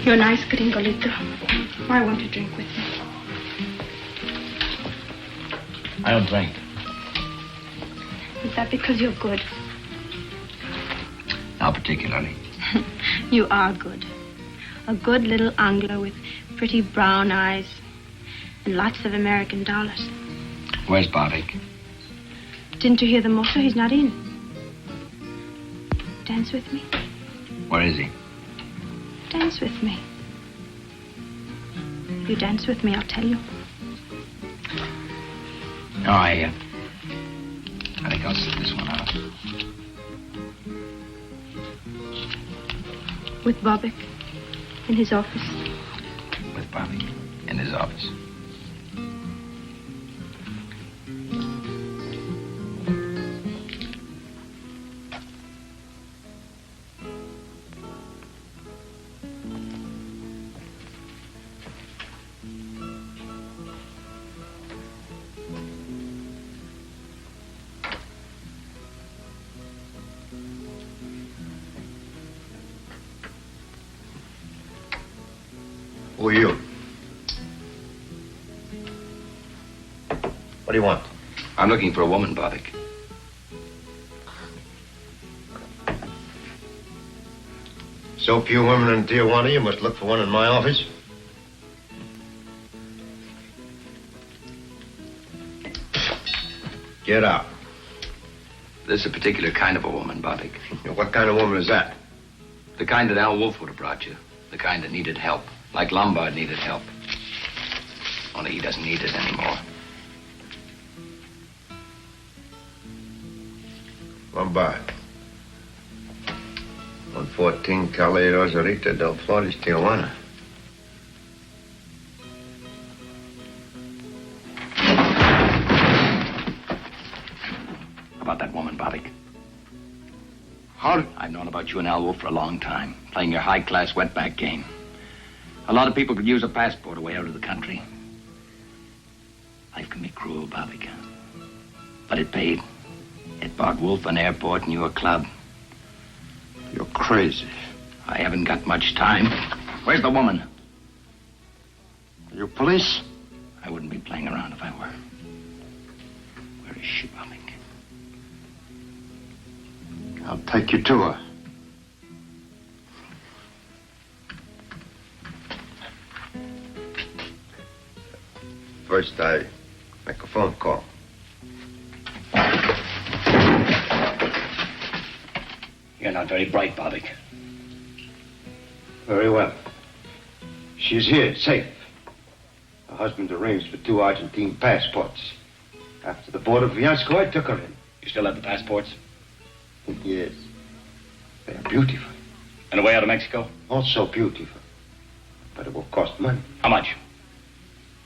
You're nice, Gringolito. I want to drink with you. I don't drink. Is that because you're good? Not particularly. You are good. A good little angler with pretty brown eyes and lots of American dollars. Where's Barvick? Didn't you hear the motor? He's not in. Dance with me. Where is he? Dance with me. If you dance with me, I'll tell you. No, I think I'll sit this one out. With Bobbick in his office. With Barvick in his office. Who are you? What do you want? I'm looking for a woman, Barvick. So few women in Tijuana, you must look for one in my office. Get out. This is a particular kind of a woman, Barvick. What kind of woman is that? The kind that Al Wolf would have brought you. The kind that needed help. Like Lombard needed help. Only he doesn't need it anymore. Lombard. 114 Calle Rosarita del Flores, Tijuana. About that woman, Barvick. How? I've known about you and Al Wolf for a long time. Playing your high-class wetback game. A lot of people could use a passport away out of the country. Life can be cruel, Barvick. But it paid. It bought Wolf an airport and you a club. You're crazy. I haven't got much time. Where's the woman? Are you police? I wouldn't be playing around if I were. Where is she, Barvick? I'll take you to her. First, I make a phone call. You're not very bright, Barvick. Very well. She's here, safe. Her husband arranged for 2 Argentine passports. After the border fiasco, I took her in. You still have the passports? Yes. They are beautiful. And away out of Mexico? Also beautiful. But it will cost money. How much?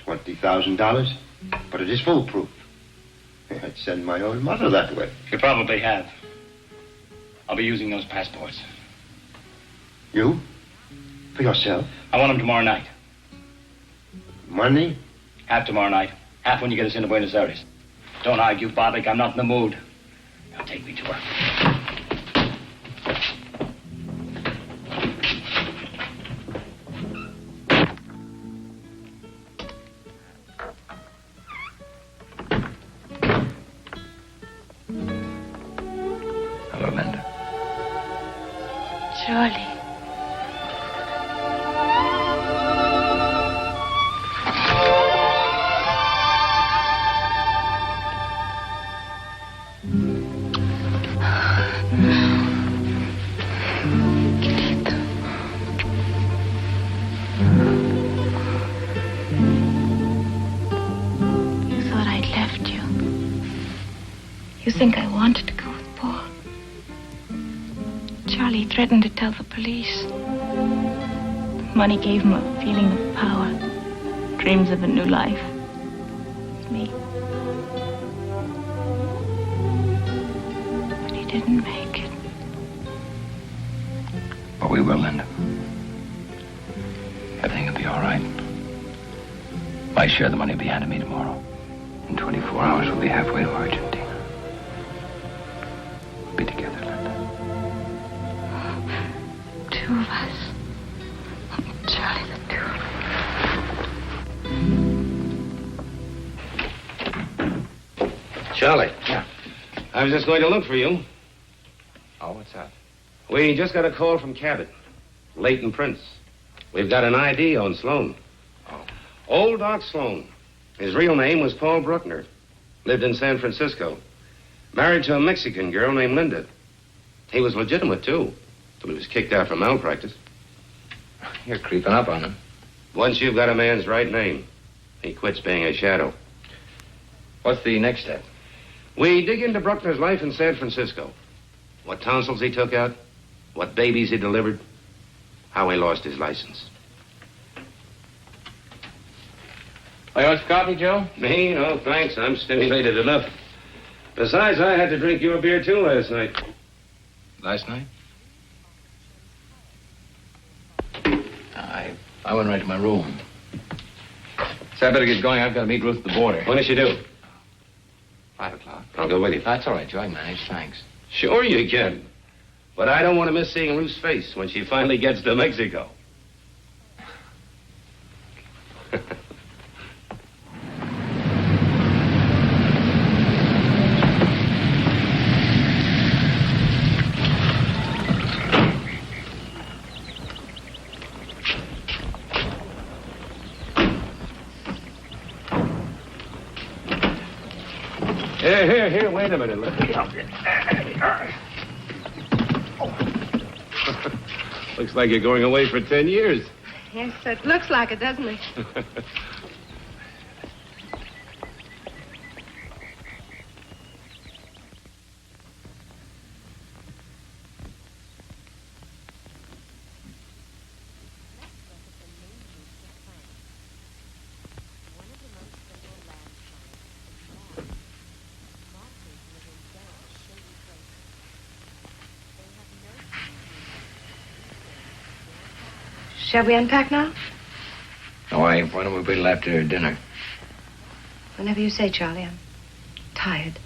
$20,000. But it is foolproof. I'd send my own mother that way. You probably have. I'll be using those passports. You? For yourself? I want them tomorrow night. Money? Half tomorrow night. Half when you get us into Buenos Aires. Don't argue, Barvick. I'm not in the mood. Now take me to her. father, Linda. Charlie. You thought I'd left you. You think I wanted to go with Paul. Charlie threatened to tell the police. The money gave him a feeling of power, dreams of a new life. Me. But he didn't make it. But we will, Linda. Everything will be all right. My share of the money will be handed me tomorrow. In 24 hours, we'll be halfway to Argentina. We'll be together, Linda. Two of us. Charlie, the two of us. Charlie. Yeah. I was just going to look for you. Oh, what's that? We just got a call from Cabot. Leighton Prince. We've got an ID on Sloan. Oh. Old Doc Sloan. His real name was Paul Bruckner. Lived in San Francisco. Married to a Mexican girl named Linda. He was legitimate, too, till he was kicked out for malpractice. You're creeping up on him. Once you've got a man's right name, he quits being a shadow. What's the next step? We dig into Bruckner's life in San Francisco. What tonsils he took out, what babies he delivered, how he lost his license. Oh, you want some coffee, Joe? Me? No, thanks. I'm stimulated enough. Besides, I had to drink your beer, too, last night. Last night? I went right to my room. So I better get going. I've got to meet Ruth at the border. When does she do? 5 o'clock. I'll go with you. That's all right, Joe. I can manage. Thanks. Sure you can. But I don't want to miss seeing Ruth's face when she finally gets to Mexico. Here, wait a minute. Looks like you're going away for 10 years. Yes, it looks like it, doesn't it? Shall we unpack now? No, why don't we wait till after dinner? Whenever you say, Charlie. I'm tired.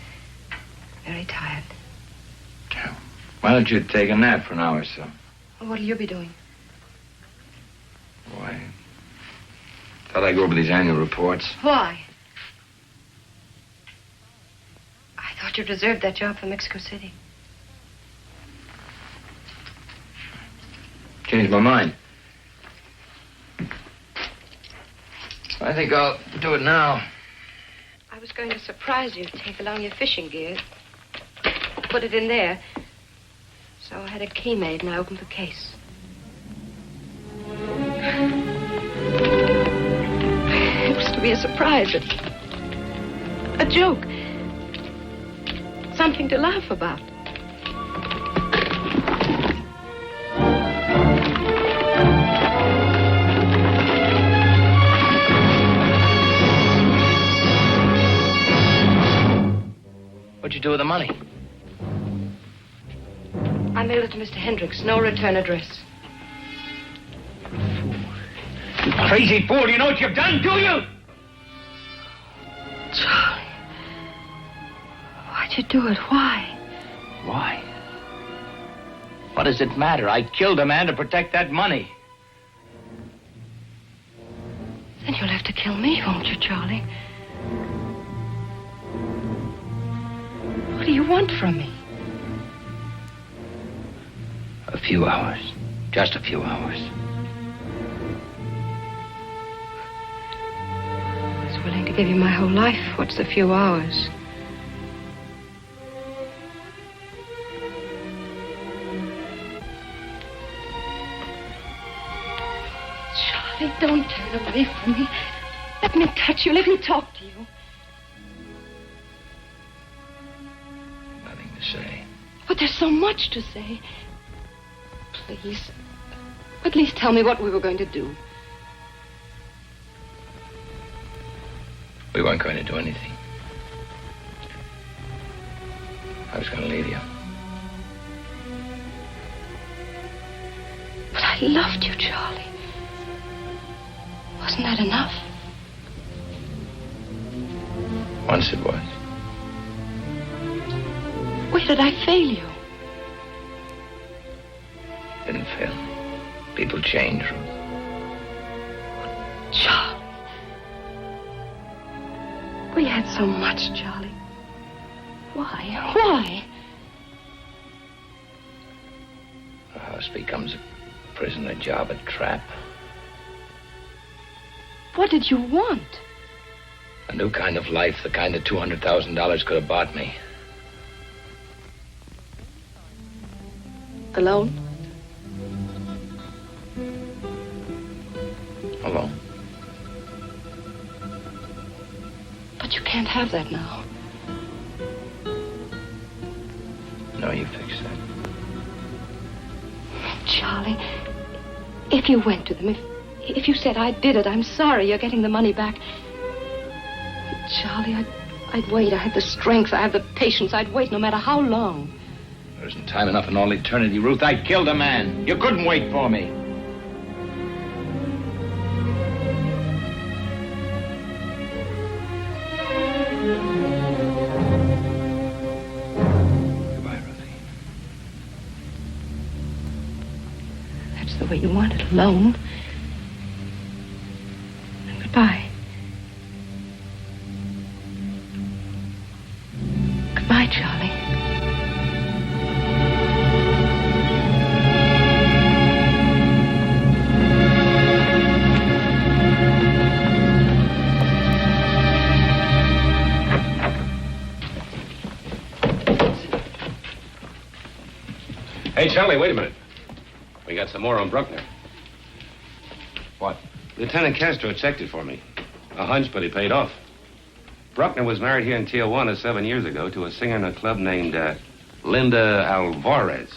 Very tired. Why don't you take a nap for an hour or so? Well, what'll you be doing? Why? Thought I'd go over these annual reports. Why? I thought you'd reserved that job for Mexico City. Changed my mind. I think I'll do it now. I was going to surprise you, take along your fishing gear. Put it in there. So I had a key made and I opened the case. It was to be a surprise. A joke. Something to laugh about. What'd you do with the money? I mailed it to Mr. Hendricks. No return address. You crazy fool. You know what you've done, do you? Charlie. Why'd you do it? Why? Why? What does it matter? I killed a man to protect that money. Then you'll have to kill me, won't you, Charlie? What do you want from me? A few hours. Just a few hours. I was willing to give you my whole life. What's a few hours? Charlie, don't turn away from me. Let me touch you. Let me talk to you. Nothing to say. But there's so much to say. Please. At least tell me what we were going to do. We weren't going to do anything. I was going to leave you. But I loved you, Charlie. Wasn't that enough? Once it was. Where did I fail you? Didn't fail. People change, Ruth. Charlie. We had so much, Charlie. Why? Why? A house becomes a prison, a job, a trap. What did you want? A new kind of life, the kind that $200,000 could have bought me. Alone? Alone. But you can't have that now. No, you fix that. Charlie, if you went to them, if you said I did it, I'm sorry, you're getting the money back. Charlie, I'd wait. I had the strength, I have the patience. I'd wait no matter how long. There isn't time enough in all eternity, Ruth. I killed a man. You couldn't wait for me. Goodbye, Ruthie. That's the way you want it, alone. And goodbye. Goodbye, Charlie. Hey, Charlie, wait a minute. We got some more on Bruckner. What? Lieutenant Castro checked it for me. A hunch, but he paid off. Bruckner was married here in Tijuana 7 years ago to a singer in a club named Linda Alvarez.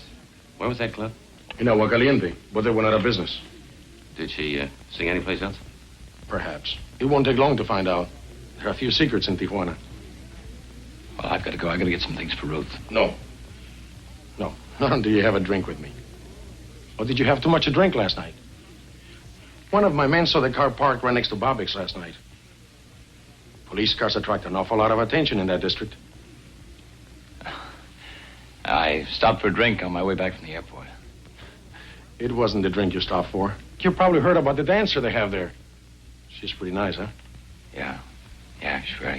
Where was that club? In Aguacaliente, but they went out of business. Did she sing anyplace else? Perhaps. It won't take long to find out. There are a few secrets in Tijuana. Well, I've got to go. I've got to get some things for Ruth. No. No. Not until you have a drink with me. Or did you have too much to drink last night? One of my men saw the car parked right next to Bobbick's last night. Police cars attract an awful lot of attention in that district. I stopped for a drink on my way back from the airport. It wasn't the drink you stopped for. You probably heard about the dancer they have there. She's pretty nice, huh? Yeah. Yeah, sure.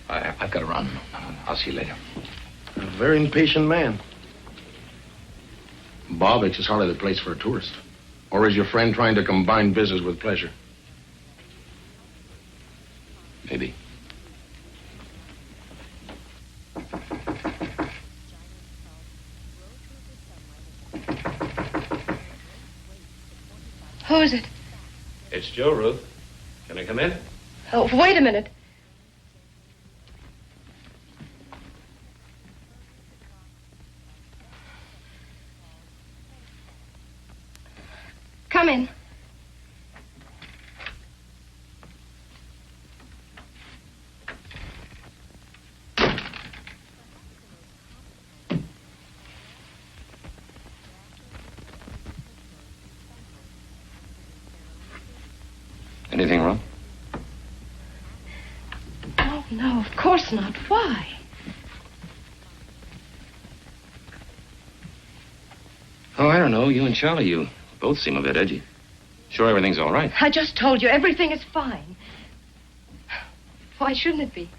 I've got to run. I'll see you later. A very impatient man. Bobbick's is hardly the place for a tourist. Or is your friend trying to combine business with pleasure? Maybe. Who is it? It's Joe, Ruth. Can I come in? Oh, wait a minute. Come in. Anything wrong? Oh, no, of course not. Why? Oh, I don't know. You and Charlie, you both seem a bit edgy. Sure everything's all right. I just told you everything is fine. Why shouldn't it be?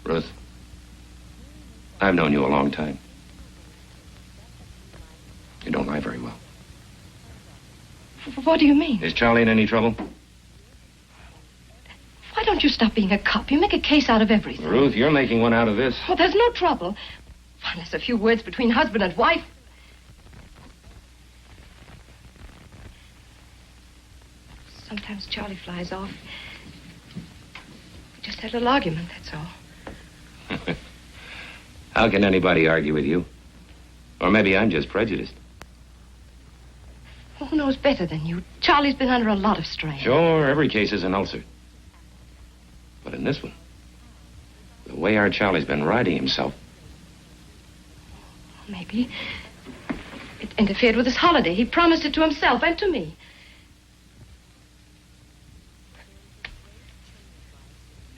Ruth, I've known you a long time. You don't lie very well. What do you mean? Is Charlie in any trouble? Why don't you stop being a cop? You make a case out of everything. Ruth, you're making one out of this. Well, there's no trouble. Unless a few words between husband and wife. Sometimes Charlie flies off. We just had a little argument, that's all. How can anybody argue with you? Or maybe I'm just prejudiced. Well, who knows better than you? Charlie's been under a lot of strain. Sure, every case is an ulcer. But in this one, the way our Charlie's been riding himself. Maybe it interfered with his holiday. He promised it to himself and to me.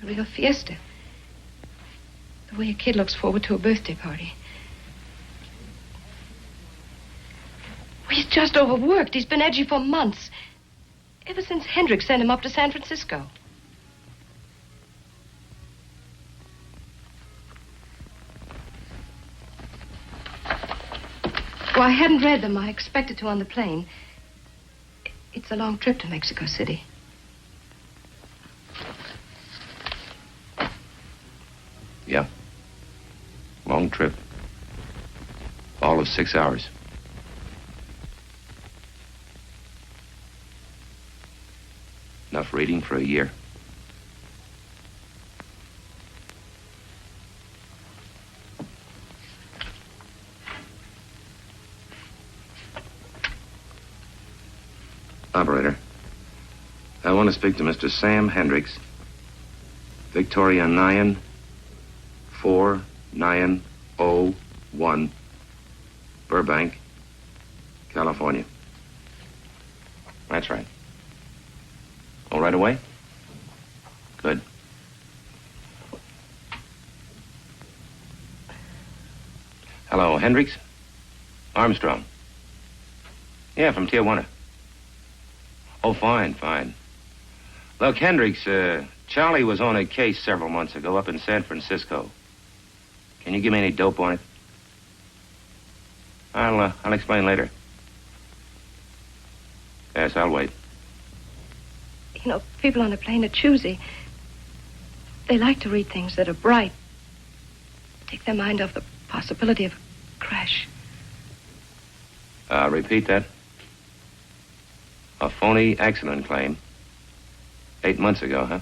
A real fiesta. The way a kid looks forward to a birthday party. He's just overworked. He's been edgy for months. Ever since Hendricks sent him up to San Francisco. Well, I hadn't read them. I expected to on the plane. It's a long trip to Mexico City. Yeah. Long trip. All of 6 hours. Enough reading for a year. Operator, I want to speak to Mr. Sam Hendricks. Victoria 94901, Burbank, California. That's right. All right away? Good. Hello, Hendricks? Armstrong. Yeah, from Tijuana. Oh, fine, fine. Look, Hendricks, Charlie was on a case several months ago up in San Francisco. Can you give me any dope on it? I'll explain later. Yes, I'll wait. You know, people on a plane are choosy. They like to read things that are bright. Take their mind off the possibility of a crash. Repeat that. A phony accident claim. 8 months ago, huh?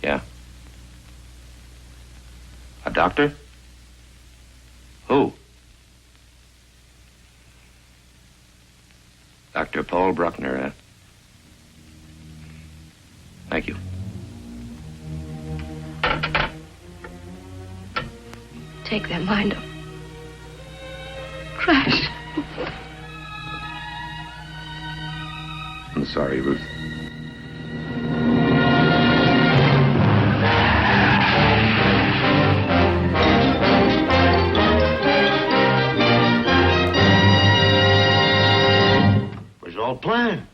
Yeah. A doctor? Who? Dr. Paul Bruckner, huh? Thank you. Take their mind off. Crash. I'm sorry, Ruth. It was all planned.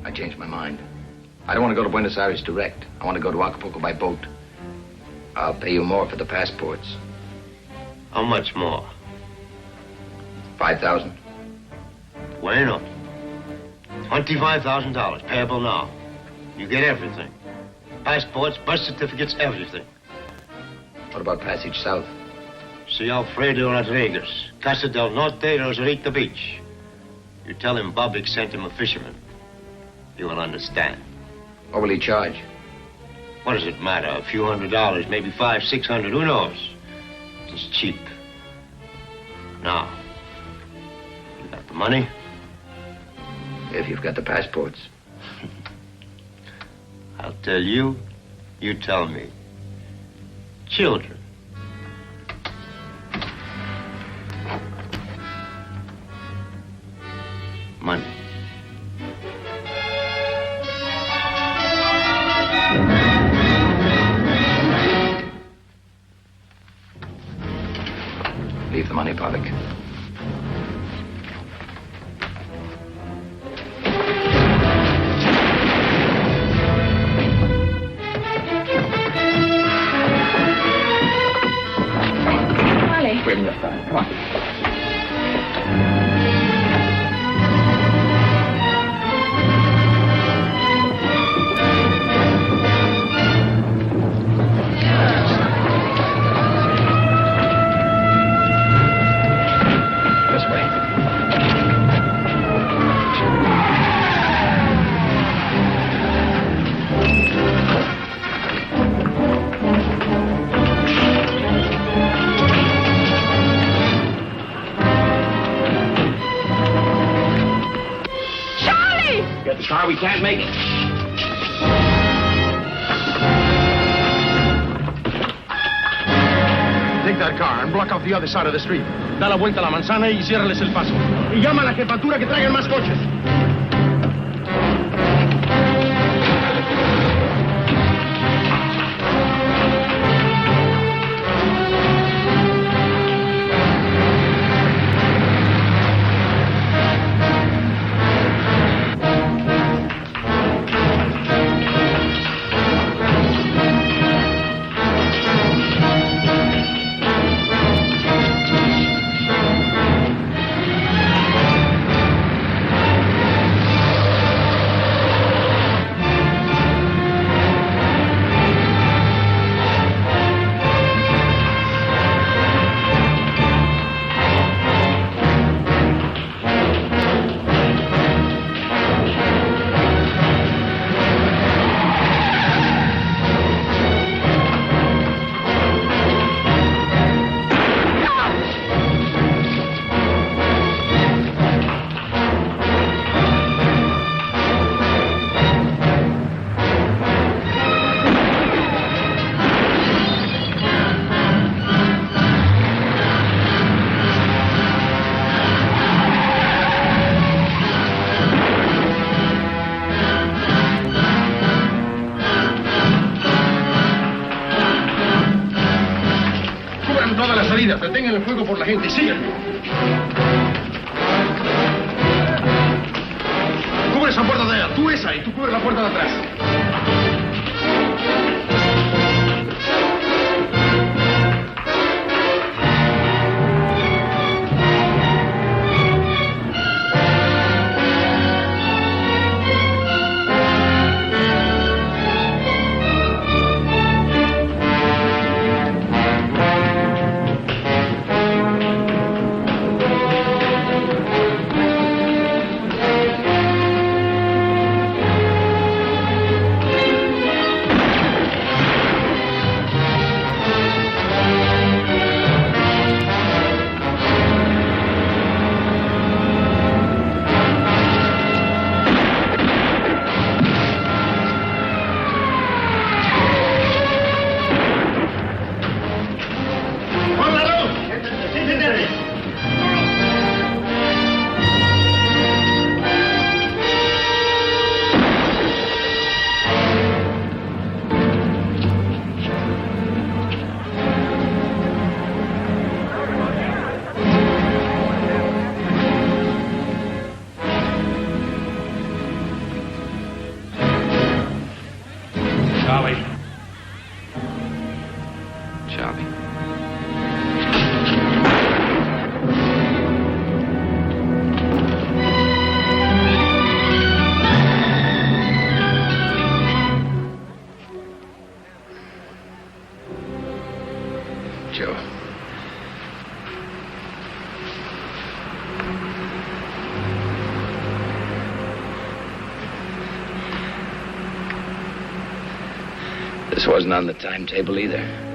I changed my mind. I don't want to go to Buenos Aires direct. I want to go to Acapulco by boat. I'll pay you more for the passports. How much more? 5,000. Bueno. $25,000, payable now. You get everything. Passports, birth certificates, everything. What about passage south? See Alfredo Rodriguez, Casa del Norte, Rosarito Beach. You tell him Bobbick sent him a fisherman. He will understand. What will he charge? What does it matter? A few $100, maybe $500, $600, who knows? It's cheap. Now, you got the money? If you've got the passports. I'll tell you, you tell me. Children. Money. Leave the money, Pollock. The car, we can't make it. Take that car and block off the other side of the street. Da la vuelta a la manzana y ciérrales el paso. Y llama a la jefatura que traigan más coches. Detengan el fuego por la gente. Síganme. Cubre esa puerta de allá. Tú esa y tú cubre la puerta de atrás. This wasn't on the timetable either.